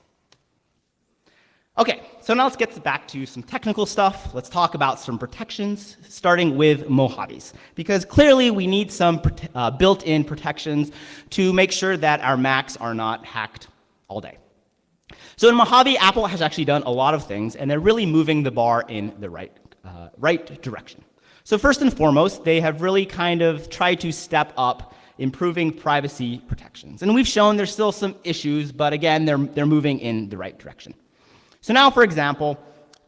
Okay, so now let's get back to some technical stuff. Let's talk about some protections, starting with Mojaves, because clearly we need some built-in protections to make sure that our Macs are not hacked all day. So in Mojave, Apple has actually done a lot of things, and they're really moving the bar in the right direction. So first and foremost, they have really kind of tried to step up improving privacy protections. And we've shown there's still some issues, but again, they're moving in the right direction. So now, for example,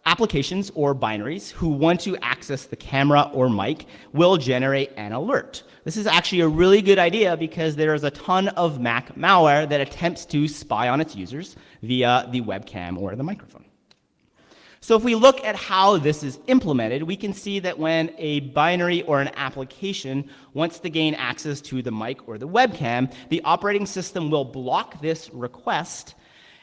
applications or binaries who want to access the camera or mic will generate an alert. This is actually a really good idea because there is a ton of Mac malware that attempts to spy on its users via the webcam or the microphone. So if we look at how this is implemented, we can see that when a binary or an application wants to gain access to the mic or the webcam, the operating system will block this request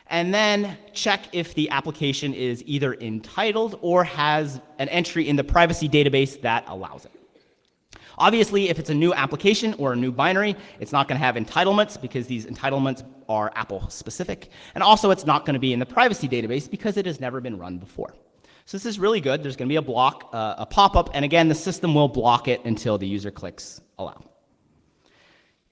and then check if the application is either entitled or has an entry in the privacy database that allows it. Obviously, if it's a new application or a new binary, it's not going to have entitlements because these entitlements are Apple specific. And also, it's not going to be in the privacy database because it has never been run before. So this is really good. There's going to be a block, a pop-up, and again, the system will block it until the user clicks allow.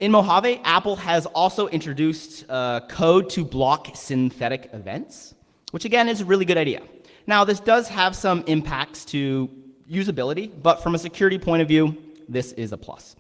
In Mojave, Apple has also introduced code to block synthetic events, which again is a really good idea. Now, this does have some impacts to usability, but from a security point of view, this is a plus.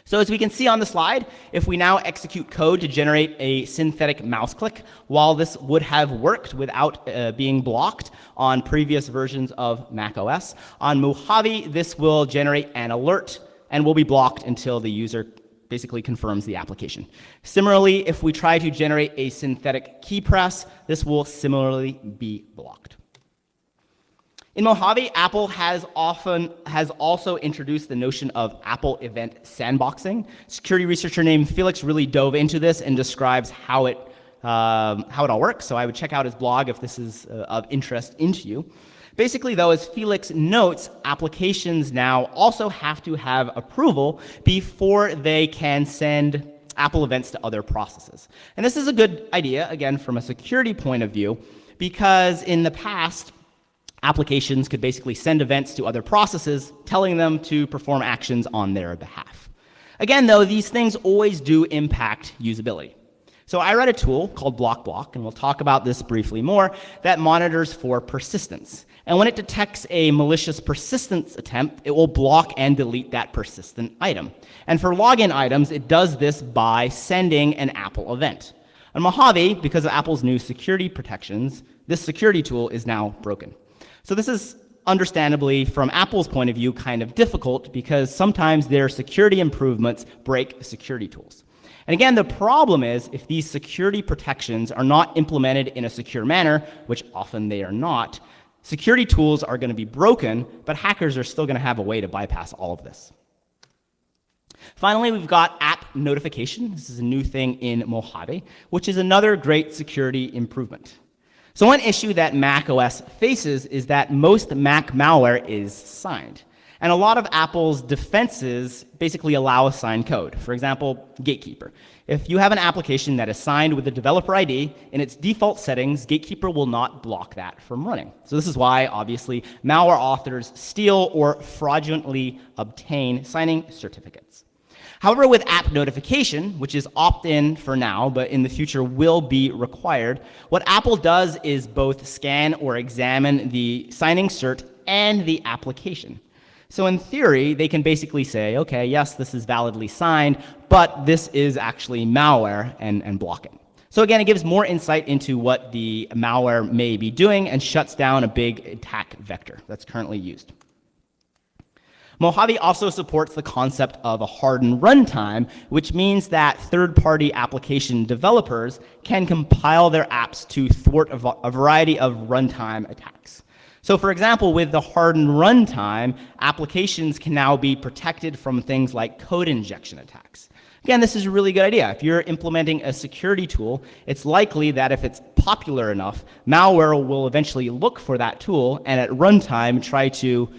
So as we can see on the slide, if we now execute code to generate a synthetic mouse click, while this would have worked without being blocked on previous versions of macOS, on Mojave, this will generate an alert and will be blocked until the user basically confirms the application. Similarly, if we try to generate a synthetic key press, this will similarly be blocked. In Mojave, Apple has also introduced the notion of Apple event sandboxing. Security researcher named Felix really dove into this and describes how it all works. So I would check out his blog if this is of interest into you. Basically, though, as Felix notes, applications now also have to have approval before they can send Apple events to other processes. And this is a good idea, again, from a security point of view, because in the past, applications could basically send events to other processes, telling them to perform actions on their behalf. Again, though, these things always do impact usability. So I read a tool called BlockBlock, and we'll talk about this briefly more, that monitors for persistence. And when it detects a malicious persistence attempt, it will block and delete that persistent item. And for login items, it does this by sending an Apple event. On Mojave, because of Apple's new security protections, this security tool is now broken. So this is understandably, from Apple's point of view, kind of difficult because sometimes their security improvements break security tools. And again, the problem is if these security protections are not implemented in a secure manner, which often they are not, security tools are going to be broken, but hackers are still going to have a way to bypass all of this. Finally, we've got app notification. This is a new thing in Mojave, which is another great security improvement. So one issue that macOS faces is that most Mac malware is signed. And a lot of Apple's defenses basically allow signed code. For example, Gatekeeper. If you have an application that is signed with the developer ID, in its default settings, Gatekeeper will not block that from running. So this is why, obviously, malware authors steal or fraudulently obtain signing certificates. However, with app notification, which is opt-in for now, but in the future will be required, what Apple does is both scan or examine the signing cert and the application. So in theory, they can basically say, okay, yes, this is validly signed, but this is actually malware and block it. So again, it gives more insight into what the malware may be doing and shuts down a big attack vector that's currently used. Mojave also supports the concept of a hardened runtime, which means that third-party application developers can compile their apps to thwart a variety of runtime attacks. So for example, with the hardened runtime, applications can now be protected from things like code injection attacks. Again, this is a really good idea. If you're implementing a security tool, it's likely that if it's popular enough, malware will eventually look for that tool and at runtime try to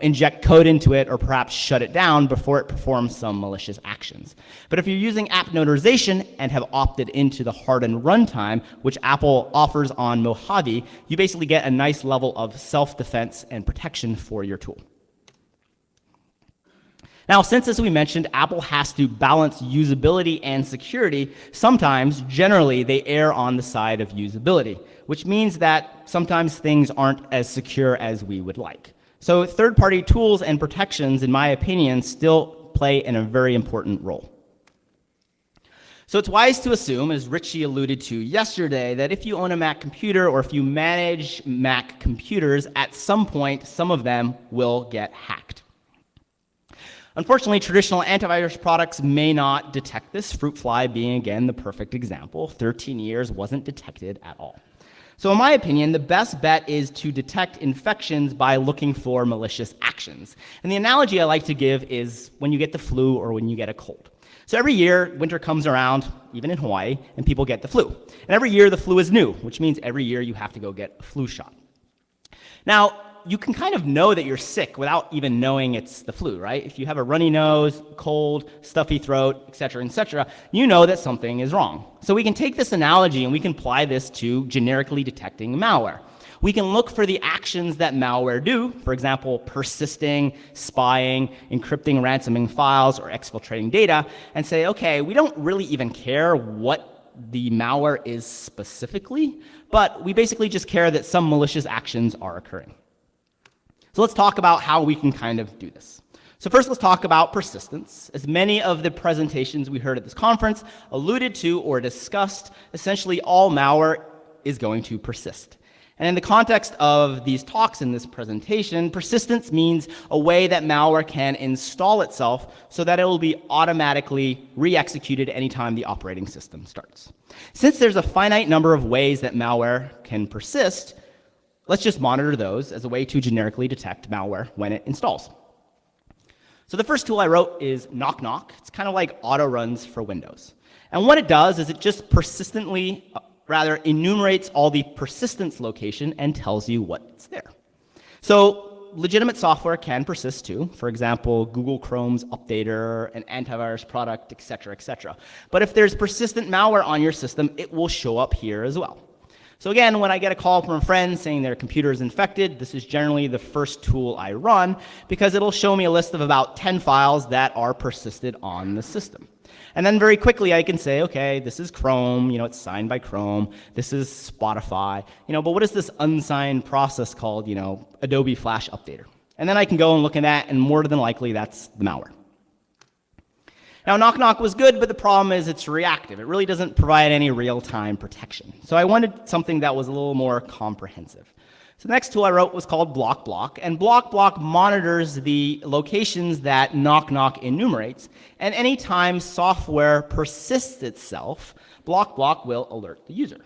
inject code into it or perhaps shut it down before it performs some malicious actions. But if you're using app notarization and have opted into the hardened runtime, which Apple offers on Mojave, you basically get a nice level of self-defense and protection for your tool. Now, since, as we mentioned, Apple has to balance usability and security, sometimes, generally, they err on the side of usability, which means that sometimes things aren't as secure as we would like. So third-party tools and protections, in my opinion, still play a very important role. So it's wise to assume, as Richie alluded to yesterday, that if you own a Mac computer or if you manage Mac computers, at some point, some of them will get hacked. Unfortunately, traditional antivirus products may not detect this, fruit fly being, again, the perfect example. 13 years wasn't detected at all. So in my opinion, the best bet is to detect infections by looking for malicious actions. And the analogy I like to give is when you get the flu or when you get a cold. So every year, winter comes around, even in Hawaii, and people get the flu. And every year, the flu is new, which means every year you have to go get a flu shot. Now, you can kind of know that you're sick without even knowing it's the flu, right? If you have a runny nose, cold, stuffy throat, et cetera, you know that something is wrong. So we can take this analogy and we can apply this to generically detecting malware. We can look for the actions that malware do, for example, persisting, spying, encrypting, ransoming files, or exfiltrating data, and say, okay, we don't really even care what the malware is specifically, but we basically just care that some malicious actions are occurring. So let's talk about how we can kind of do this. So first, let's talk about persistence. As many of the presentations we heard at this conference alluded to or discussed, essentially all malware is going to persist. And in the context of these talks in this presentation, persistence means a way that malware can install itself so that it will be automatically re-executed anytime the operating system starts. Since there's a finite number of ways that malware can persist, let's just monitor those as a way to generically detect malware when it installs. So the first tool I wrote is Knock Knock. It's kind of like auto runs for Windows. And what it does is it just persistently enumerates all the persistence location and tells you what's there. So legitimate software can persist too. For example, Google Chrome's updater, an antivirus product, et cetera. But if there's persistent malware on your system, it will show up here as well. So again, when I get a call from a friend saying their computer is infected, this is generally the first tool I run because it'll show me a list of about 10 files that are persisted on the system. And then very quickly I can say, okay, this is Chrome, it's signed by Chrome. This is Spotify, but what is this unsigned process called, Adobe Flash Updater? And then I can go and look at that, and more than likely that's the malware. Now, Knock Knock was good, but the problem is it's reactive. It really doesn't provide any real-time protection. So I wanted something that was a little more comprehensive. So the next tool I wrote was called Block Block, and Block Block monitors the locations that Knock Knock enumerates, and anytime software persists itself, Block Block will alert the user.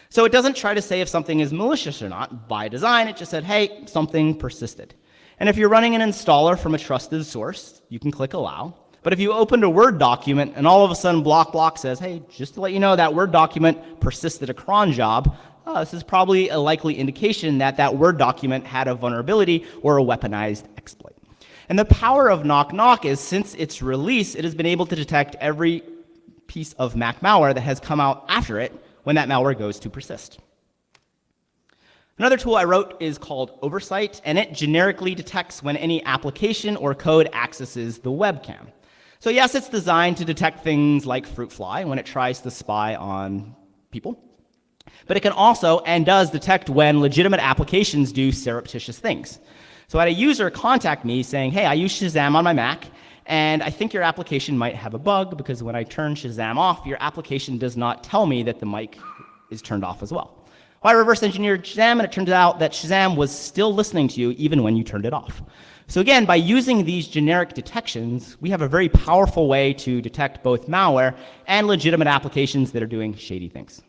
So it doesn't try to say if something is malicious or not. By design, it just said, hey, something persisted. And if you're running an installer from a trusted source, you can click Allow. But if you opened a Word document and all of a sudden Block Block says, hey, just to let you know that Word document persisted a cron job, this is probably a likely indication that that Word document had a vulnerability or a weaponized exploit. And the power of Knock Knock is since its release, it has been able to detect every piece of Mac malware that has come out after it when that malware goes to persist. Another tool I wrote is called Oversight, and it generically detects when any application or code accesses the webcam. So yes, it's designed to detect things like fruit fly when it tries to spy on people. But it can also, and does, detect when legitimate applications do surreptitious things. So I had a user contact me saying, hey, I use Shazam on my Mac, and I think your application might have a bug because when I turn Shazam off, your application does not tell me that the mic is turned off as well. Well, I reverse engineered Shazam, and it turned out that Shazam was still listening to you even when you turned it off. So again, by using these generic detections, we have a very powerful way to detect both malware and legitimate applications that are doing shady things.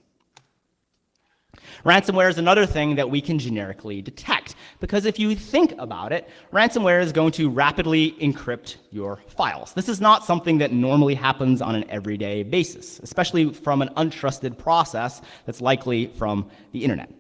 Ransomware is another thing that we can generically detect, because if you think about it, ransomware is going to rapidly encrypt your files. This is not something that normally happens on an everyday basis, especially from an untrusted process that's likely from the internet.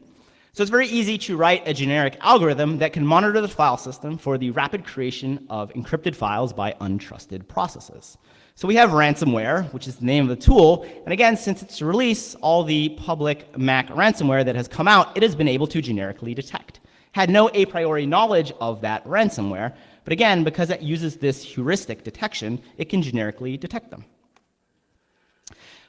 So it's very easy to write a generic algorithm that can monitor the file system for the rapid creation of encrypted files by untrusted processes. So we have ransomware, which is the name of the tool, and again, since its release, all the public Mac ransomware that has come out, it has been able to generically detect. Had no a priori knowledge of that ransomware, but again, because it uses this heuristic detection, it can generically detect them.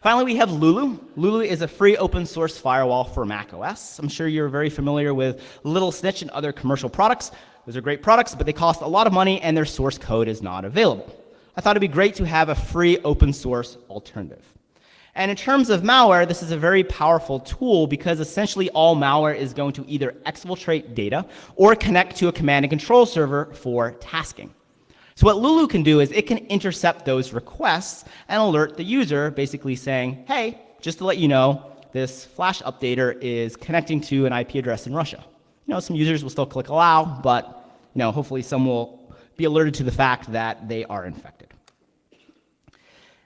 Finally, we have Lulu. Lulu is a free open source firewall for Mac OS. I'm sure you're very familiar with Little Snitch and other commercial products. Those are great products, but they cost a lot of money and their source code is not available. I thought it'd be great to have a free open source alternative. And in terms of malware, this is a very powerful tool because essentially all malware is going to either exfiltrate data or connect to a command and control server for tasking. So what Lulu can do is it can intercept those requests and alert the user, basically saying, hey, just to let you know, this flash updater is connecting to an IP address in Russia. Some users will still click allow, but hopefully some will be alerted to the fact that they are infected.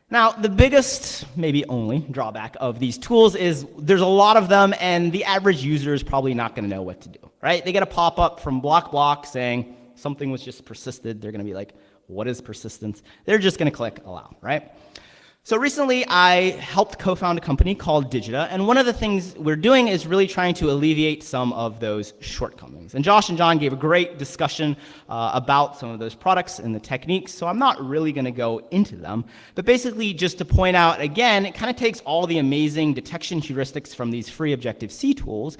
Now, the biggest, maybe only, drawback of these tools is there's a lot of them, and the average user is probably not going to know what to do, right? They get a pop-up from block saying something was just persisted. They're going to be like, what is persistence? They're just going to click allow, right? So recently, I helped co-found a company called Digita, and one of the things we're doing is really trying to alleviate some of those shortcomings. And Josh and John gave a great discussion about some of those products and the techniques, so I'm not really going to go into them. But basically, just to point out again, it kind of takes all the amazing detection heuristics from these free Objective-C tools,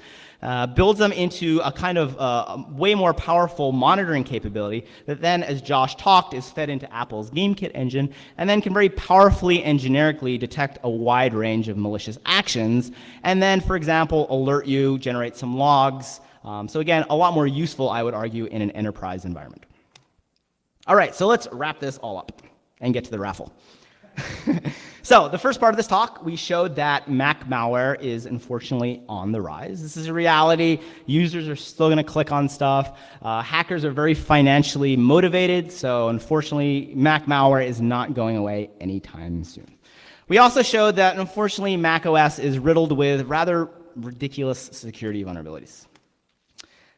builds them into a kind of way more powerful monitoring capability that then, as Josh talked, is fed into Apple's GameKit engine, and then can very powerfully and generically detect a wide range of malicious actions, and then, for example, alert you, generate some logs. So again, a lot more useful, I would argue, in an enterprise environment. All right, so let's wrap this all up and get to the raffle. So the first part of this talk, we showed that Mac malware is unfortunately on the rise. This is a reality. Users are still going to click on stuff. Hackers are very financially motivated, so unfortunately, Mac malware is not going away anytime soon. We also showed that unfortunately, Mac OS is riddled with rather ridiculous security vulnerabilities.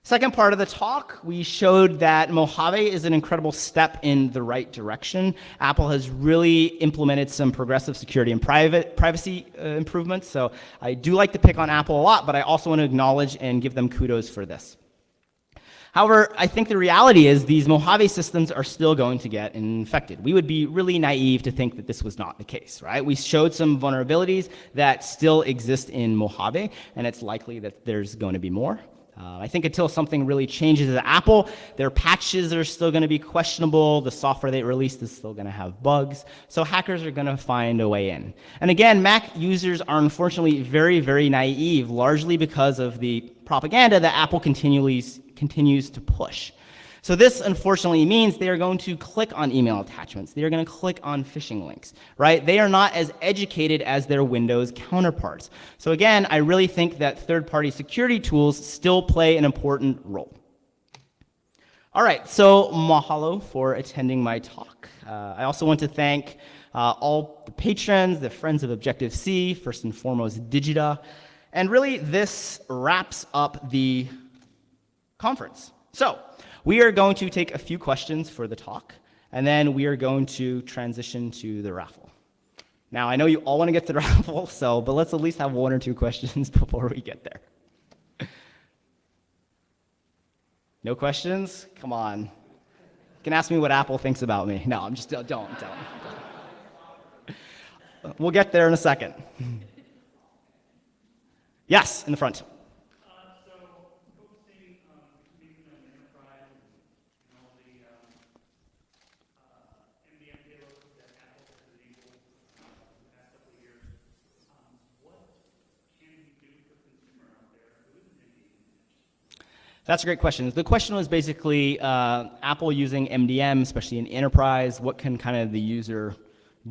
Second part of the talk, we showed that Mojave is an incredible step in the right direction. Apple has really implemented some progressive security and privacy improvements, so I do like to pick on Apple a lot, but I also want to acknowledge and give them kudos for this. However, I think the reality is these Mojave systems are still going to get infected. We would be really naive to think that this was not the case, right? We showed some vulnerabilities that still exist in Mojave, and it's likely that there's going to be more. I think until something really changes at Apple, their patches are still going to be questionable. The software they released is still going to have bugs. So hackers are going to find a way in. And again, Mac users are unfortunately very, very naive, largely because of the propaganda that Apple continues to push. So this, unfortunately, means they are going to click on email attachments. They are going to click on phishing links, right? They are not as educated as their Windows counterparts. So again, I really think that third-party security tools still play an important role. All right, so mahalo for attending my talk. I also want to thank all the patrons, the friends of Objective-C, first and foremost Digita. And really, this wraps up the conference. So we are going to take a few questions for the talk, and then we are going to transition to the raffle. Now, I know you all want to get to the raffle, but let's at least have one or two questions before we get there. No questions? Come on. You can ask me what Apple thinks about me. No, I'm just, don't. We'll get there in a second. Yes, in the front. That's a great question. The question was basically Apple using MDM, especially in enterprise. What can kind of the user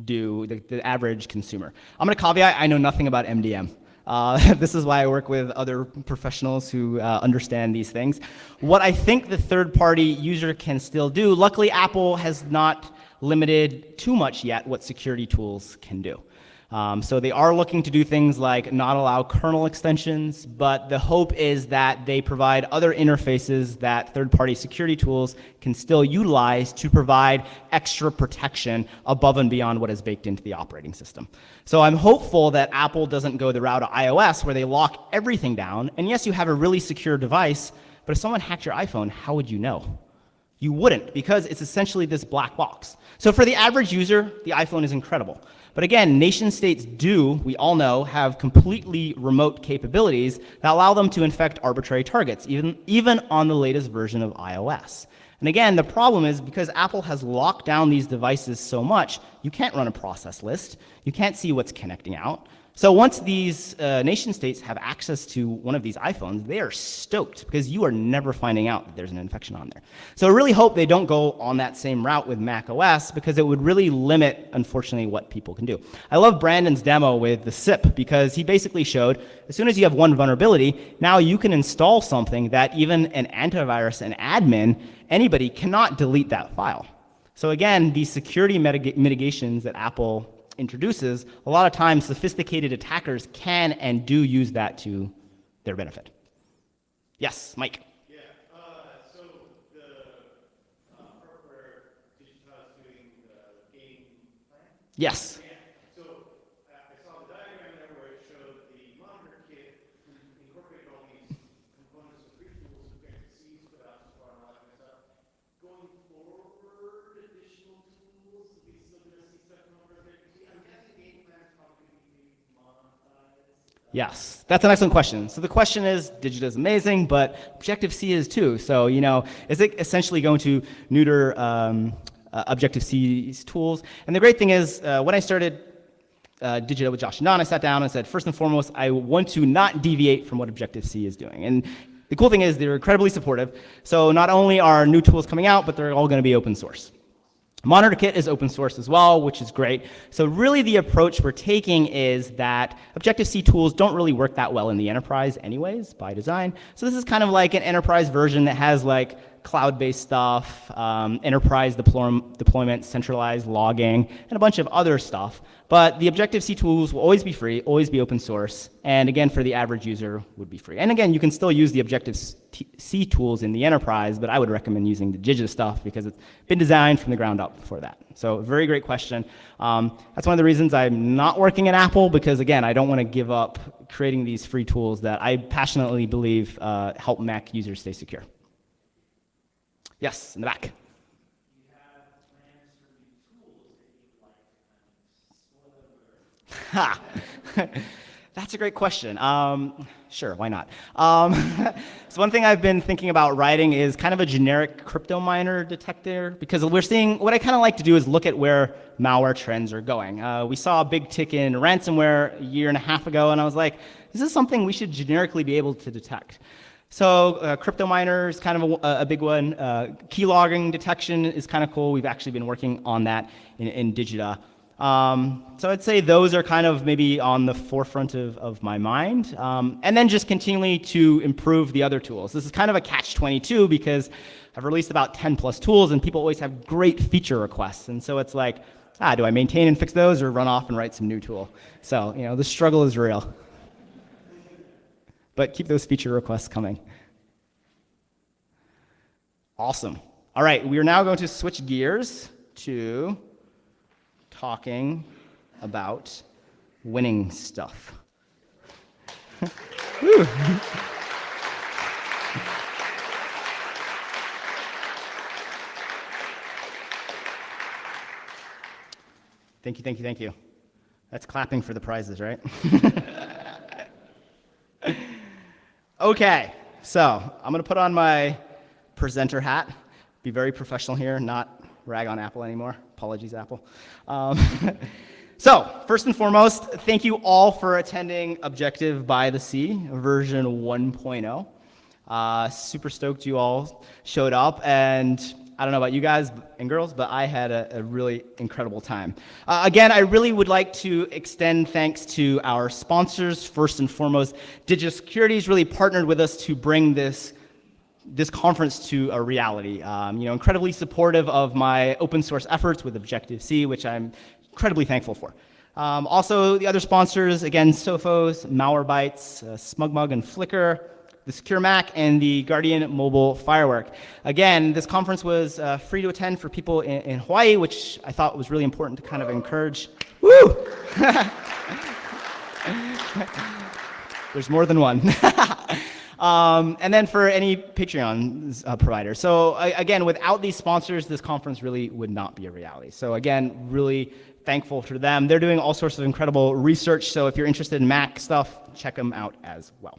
do, the average consumer? I'm going to caveat, I know nothing about MDM. This is why I work with other professionals who understand these things. What I think the third-party user can still do, luckily Apple has not limited too much yet what security tools can do. So they are looking to do things like not allow kernel extensions, but the hope is that they provide other interfaces that third-party security tools can still utilize to provide extra protection above and beyond what is baked into the operating system. So I'm hopeful that Apple doesn't go the route of iOS where they lock everything down. And yes, you have a really secure device, but if someone hacked your iPhone, how would you know? You wouldn't, because it's essentially this black box. So for the average user, the iPhone is incredible. But again, nation states do, we all know, have completely remote capabilities that allow them to infect arbitrary targets, even on the latest version of iOS. And again, the problem is because Apple has locked down these devices so much, you can't run a process list. You can't see what's connecting out. So once these nation states have access to one of these iPhones, they are stoked because you are never finding out that there's an infection on there. So I really hope they don't go on that same route with Mac OS because it would really limit, unfortunately, what people can do. I love Brandon's demo with the SIP because he basically showed as soon as you have one vulnerability, now you can install something that even an antivirus, an admin, anybody cannot delete that file. So again, these security mitigations that Apple introduces, a lot of times sophisticated attackers can and do use that to their benefit. Yes, Mike. Yeah, so the part where Digital is doing the game plan? Yes. Yeah, so I saw the diagram there where it showed the monitor kit incorporated all these components of free tools, Objective-C, without support and all that kind of stuff. Going forward, additional tools, we still going to see stuff come over Objective-C. I'm guessing game plan is probably going to be monetized. Yes, that's an excellent question. So the question is, Digita is amazing, but Objective-C is too. So, is it essentially going to neuter Objective-C's tools? And the great thing is, when I started Digita with Josh and Don, I sat down and said, first and foremost, I want to not deviate from what Objective-C is doing. And the cool thing is they're incredibly supportive. So not only are new tools coming out, but they're all going to be open source. Monitor Kit is open source as well, which is great. So really the approach we're taking is that Objective-C tools don't really work that well in the enterprise anyways, by design. So this is kind of like an enterprise version that has like cloud-based stuff, enterprise deployment, centralized logging, and a bunch of other stuff. But the Objective-C tools will always be free, always be open source, and again, for the average user, would be free. And again, you can still use the Objective-C tools in the enterprise, but I would recommend using the Digita stuff because it's been designed from the ground up for that. So very great question. That's one of the reasons I'm not working at Apple because, again, I don't want to give up creating these free tools that I passionately believe help Mac users stay secure. Yes, in the back. Do you have plans for new tools that you'd like to kind of spoil or? That's a great question. Sure, why not? So one thing I've been thinking about writing is kind of a generic crypto miner detector because we're seeing, what I kind of like to do is look at where malware trends are going. We saw a big tick in ransomware a year and a half ago, and I was like, is this something we should generically be able to detect? So crypto miner is kind of a big one. Key logging detection is kind of cool. We've actually been working on that in Digita. So I'd say those are kind of maybe on the forefront of my mind. And then just continually to improve the other tools. This is kind of a catch-22 because I've released about 10 plus tools and people always have great feature requests. And so it's like, do I maintain and fix those or run off and write some new tool? So, the struggle is real. But keep those feature requests coming. Awesome. All right, we are now going to switch gears to talking about winning stuff. Thank you, thank you, thank you. That's clapping for the prizes, right? Okay, so I'm going to put on my presenter hat, be very professional here, not rag on Apple anymore. Apologies, Apple. So, first and foremost, thank you all for attending Objective by the Sea, version 1.0. Super stoked you all showed up, and I don't know about you guys and girls, but I had a really incredible time. Again, I really would like to extend thanks to our sponsors. First and foremost, Digita Security's really partnered with us to bring this conference to a reality. Incredibly supportive of my open source efforts with Objective-C, which I'm incredibly thankful for. Also, the other sponsors, again, Sophos, Malwarebytes, SmugMug and Flickr, the Secure Mac, and the Guardian Mobile Firework. Again, this conference was free to attend for people in Hawaii, which I thought was really important to kind of encourage. Woo! There's more than one. And then for any Patreon provider. So again, without these sponsors, this conference really would not be a reality. So again, really thankful to them. They're doing all sorts of incredible research. So if you're interested in Mac stuff, check them out as well.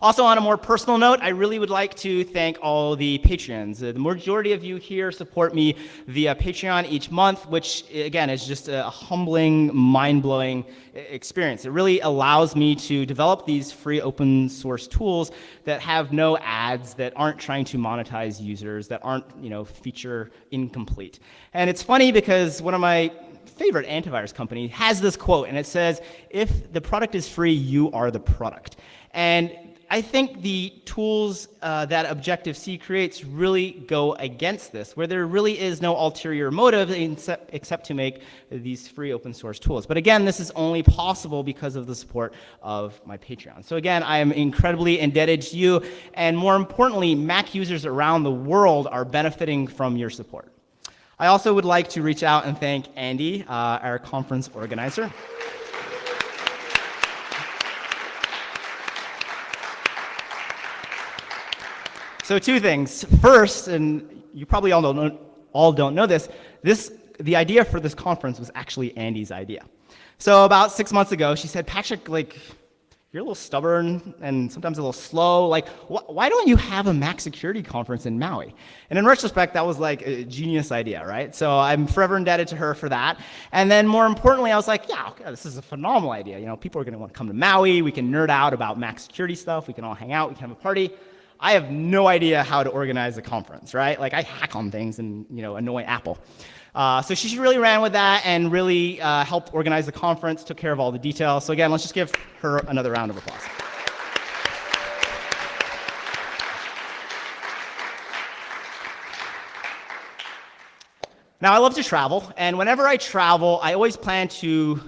Also, on a more personal note, I really would like to thank all the Patreons. The majority of you here support me via Patreon each month, which, again, is just a humbling, mind-blowing experience. It really allows me to develop these free open source tools that have no ads, that aren't trying to monetize users, that aren't, feature incomplete. And it's funny because one of my favorite antivirus company has this quote, and it says, "If the product is free, you are the product." And I think the tools that Objective-C creates really go against this, where there really is no ulterior motive except to make these free open source tools. But again, this is only possible because of the support of my Patreon. So again, I am incredibly indebted to you, and more importantly, Mac users around the world are benefiting from your support. I also would like to reach out and thank Andy, our conference organizer. So two things. First, and you probably all don't know this, the idea for this conference was actually Andy's idea. So about 6 months ago, she said, "Patrick, you're a little stubborn and sometimes a little slow. Why don't you have a Mac security conference in Maui?" And in retrospect, that was like a genius idea, right? So I'm forever indebted to her for that. And then more importantly, I was like, yeah, okay, this is a phenomenal idea. People are going to want to come to Maui. We can nerd out about Mac security stuff. We can all hang out. We can have a party. I have no idea how to organize a conference, right? I hack on things and, annoy Apple. So she really ran with that and really helped organize the conference, took care of all the details. So again, let's just give her another round of applause. Now, I love to travel, and whenever I travel, I always try to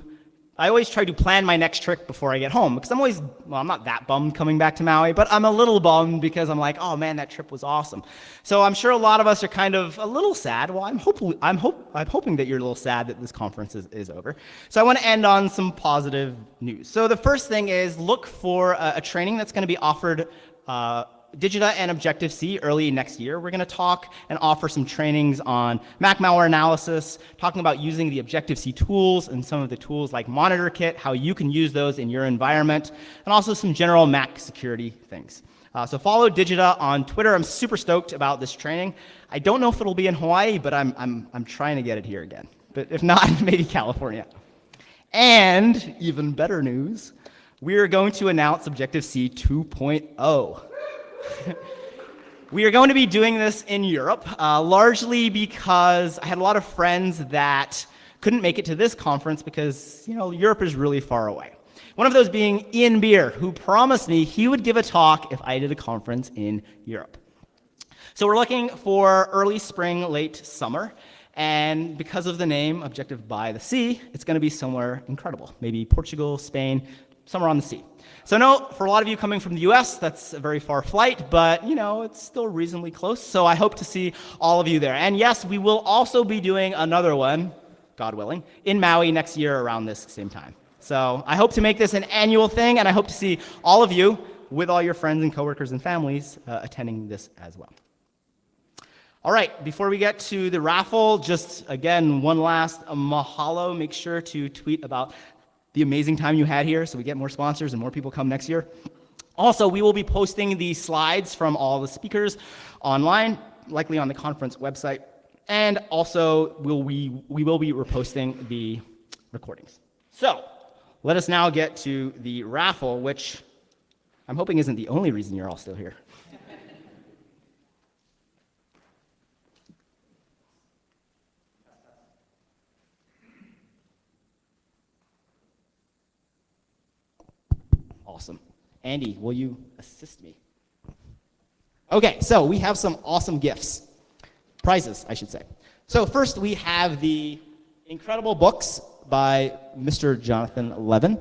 plan my next trip before I get home, because I'm not that bummed coming back to Maui, but I'm a little bummed because I'm like, oh man, that trip was awesome. So I'm sure a lot of us are kind of a little sad. Well, I'm hoping that you're a little sad that this conference is over. So I want to end on some positive news. So the first thing is look for a training that's going to be offered Digita and Objective-C early next year. We're going to talk and offer some trainings on Mac malware analysis, talking about using the Objective-C tools and some of the tools like Monitor Kit, how you can use those in your environment, and also some general Mac security things. So follow Digita on Twitter. I'm super stoked about this training. I don't know if it'll be in Hawaii, but I'm trying to get it here again. But if not, maybe California. And even better news, we are going to announce Objective-C 2.0. We are going to be doing this in Europe, largely because I had a lot of friends that couldn't make it to this conference because, Europe is really far away. One of those being Ian Beer, who promised me he would give a talk if I did a conference in Europe. So we're looking for early spring, late summer, and because of the name, Objective by the Sea, it's going to be somewhere incredible, maybe Portugal, Spain, somewhere on the sea. So no, for a lot of you coming from the US, that's a very far flight, but it's still reasonably close. So I hope to see all of you there. And yes, we will also be doing another one, God willing, in Maui next year around this same time. So I hope to make this an annual thing, and I hope to see all of you with all your friends and coworkers and families attending this as well. All right, before we get to the raffle, just again, one last mahalo. Make sure to tweet about the amazing time you had here so we get more sponsors and more people come next year. Also, we will be posting the slides from all the speakers online, likely on the conference website, and also we will be reposting the recordings. So let us now get to the raffle, which I'm hoping isn't the only reason you're all still here. Awesome. Andy, will you assist me? Okay, so we have some awesome gifts. Prizes, I should say. So first we have the incredible books by Mr. Jonathan Levin.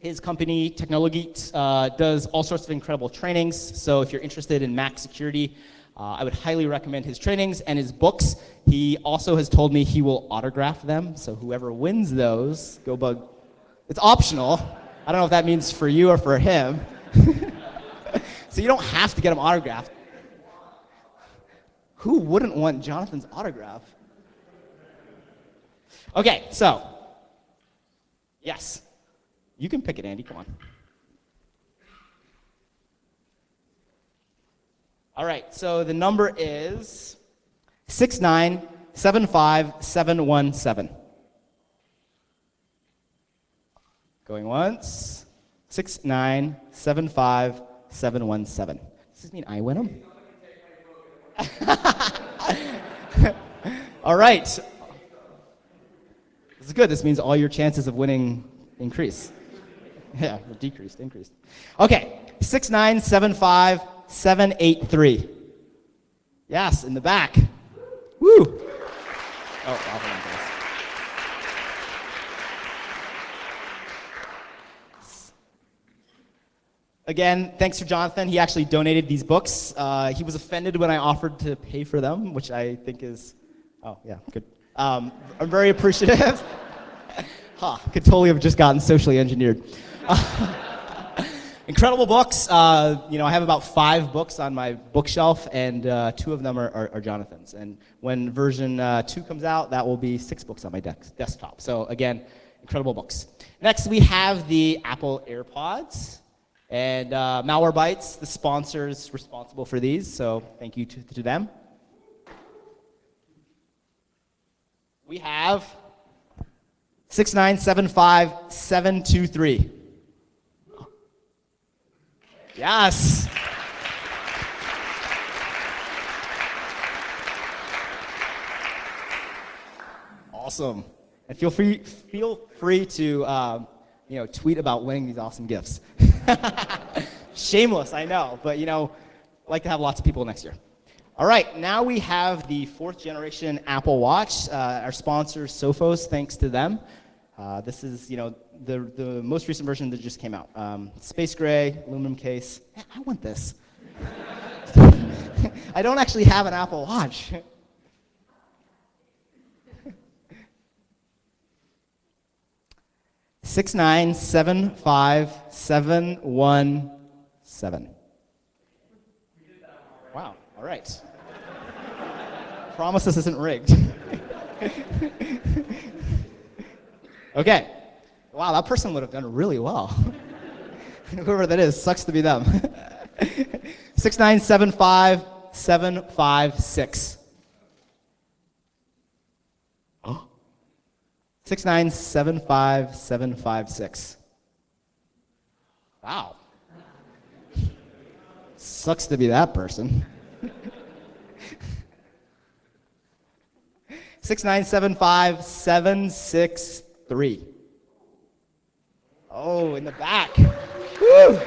His company, Technologeeks, does all sorts of incredible trainings. So if you're interested in Mac security, I would highly recommend his trainings and his books. He also has told me he will autograph them. So whoever wins those, go bug. It's optional. I don't know if that means for you or for him. So you don't have to get them autographed. Who wouldn't want Jonathan's autograph? Okay, so, yes. You can pick it, Andy, come on. All right, so the number is 6975717. Going once. 6975717. Does this mean I win them? All right. This is good. This means all your chances of winning increase. Yeah, decreased, increased. Okay, 6975783. Yes, in the back. Woo! Oh, hold on, guys. Again, thanks for Jonathan. He actually donated these books. He was offended when I offered to pay for them, which I think is, oh, yeah, good. I'm very appreciative. Could totally have just gotten socially engineered. Incredible books. I have about 5 books on my bookshelf, and 2 of them are Jonathan's. And when version 2 comes out, that will be 6 books on my desktop. So again, incredible books. Next, we have the Apple AirPods. And Malwarebytes, the sponsors responsible for these, so thank you to them. We have 6975723. Yes. Awesome. And feel free to tweet about winning these awesome gifts. Shameless, I know, but like to have lots of people next year. All right, now we have the 4th generation Apple Watch. Our sponsors, Sophos, thanks to them. This is, the most recent version that just came out. Space gray, aluminum case. I want this. I don't actually have an Apple Watch. Six nine seven five 717. Wow, all right. Promise this isn't rigged. Okay. Wow, that person would have done really well. Whoever that is, sucks to be them. 6975756. 6975756. Wow. Sucks to be that person. 6975763. Oh, in the back. Woo!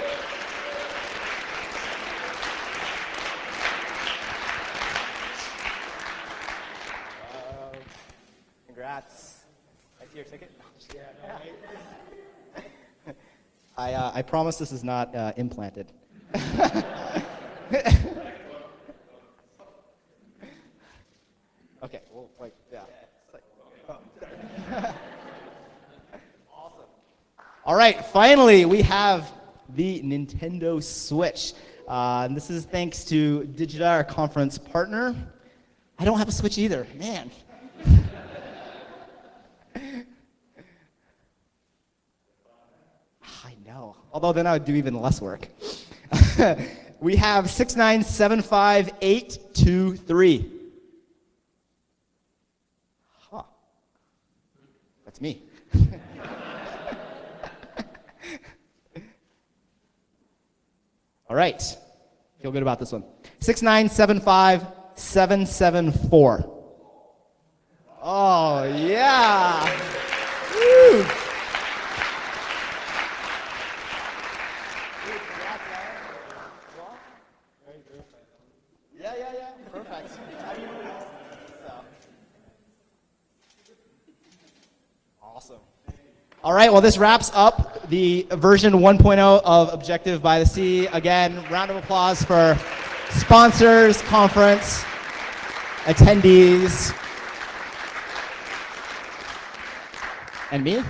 Congrats. I see your ticket? I promise this is not implanted. Okay, well, like, yeah. Awesome. All right, finally, we have the Nintendo Switch. And this is thanks to Digita, our conference partner. I don't have a Switch either, man. I know, although then I would do even less work. We have 6975823. Huh. That's me. All right. Feel good about this one. 6975774. Oh, yeah. Woo. Yeah. Perfect. Awesome. All right, well, this wraps up the version 1.0 of Objective by the Sea. Again, round of applause for sponsors, conference, attendees, and me.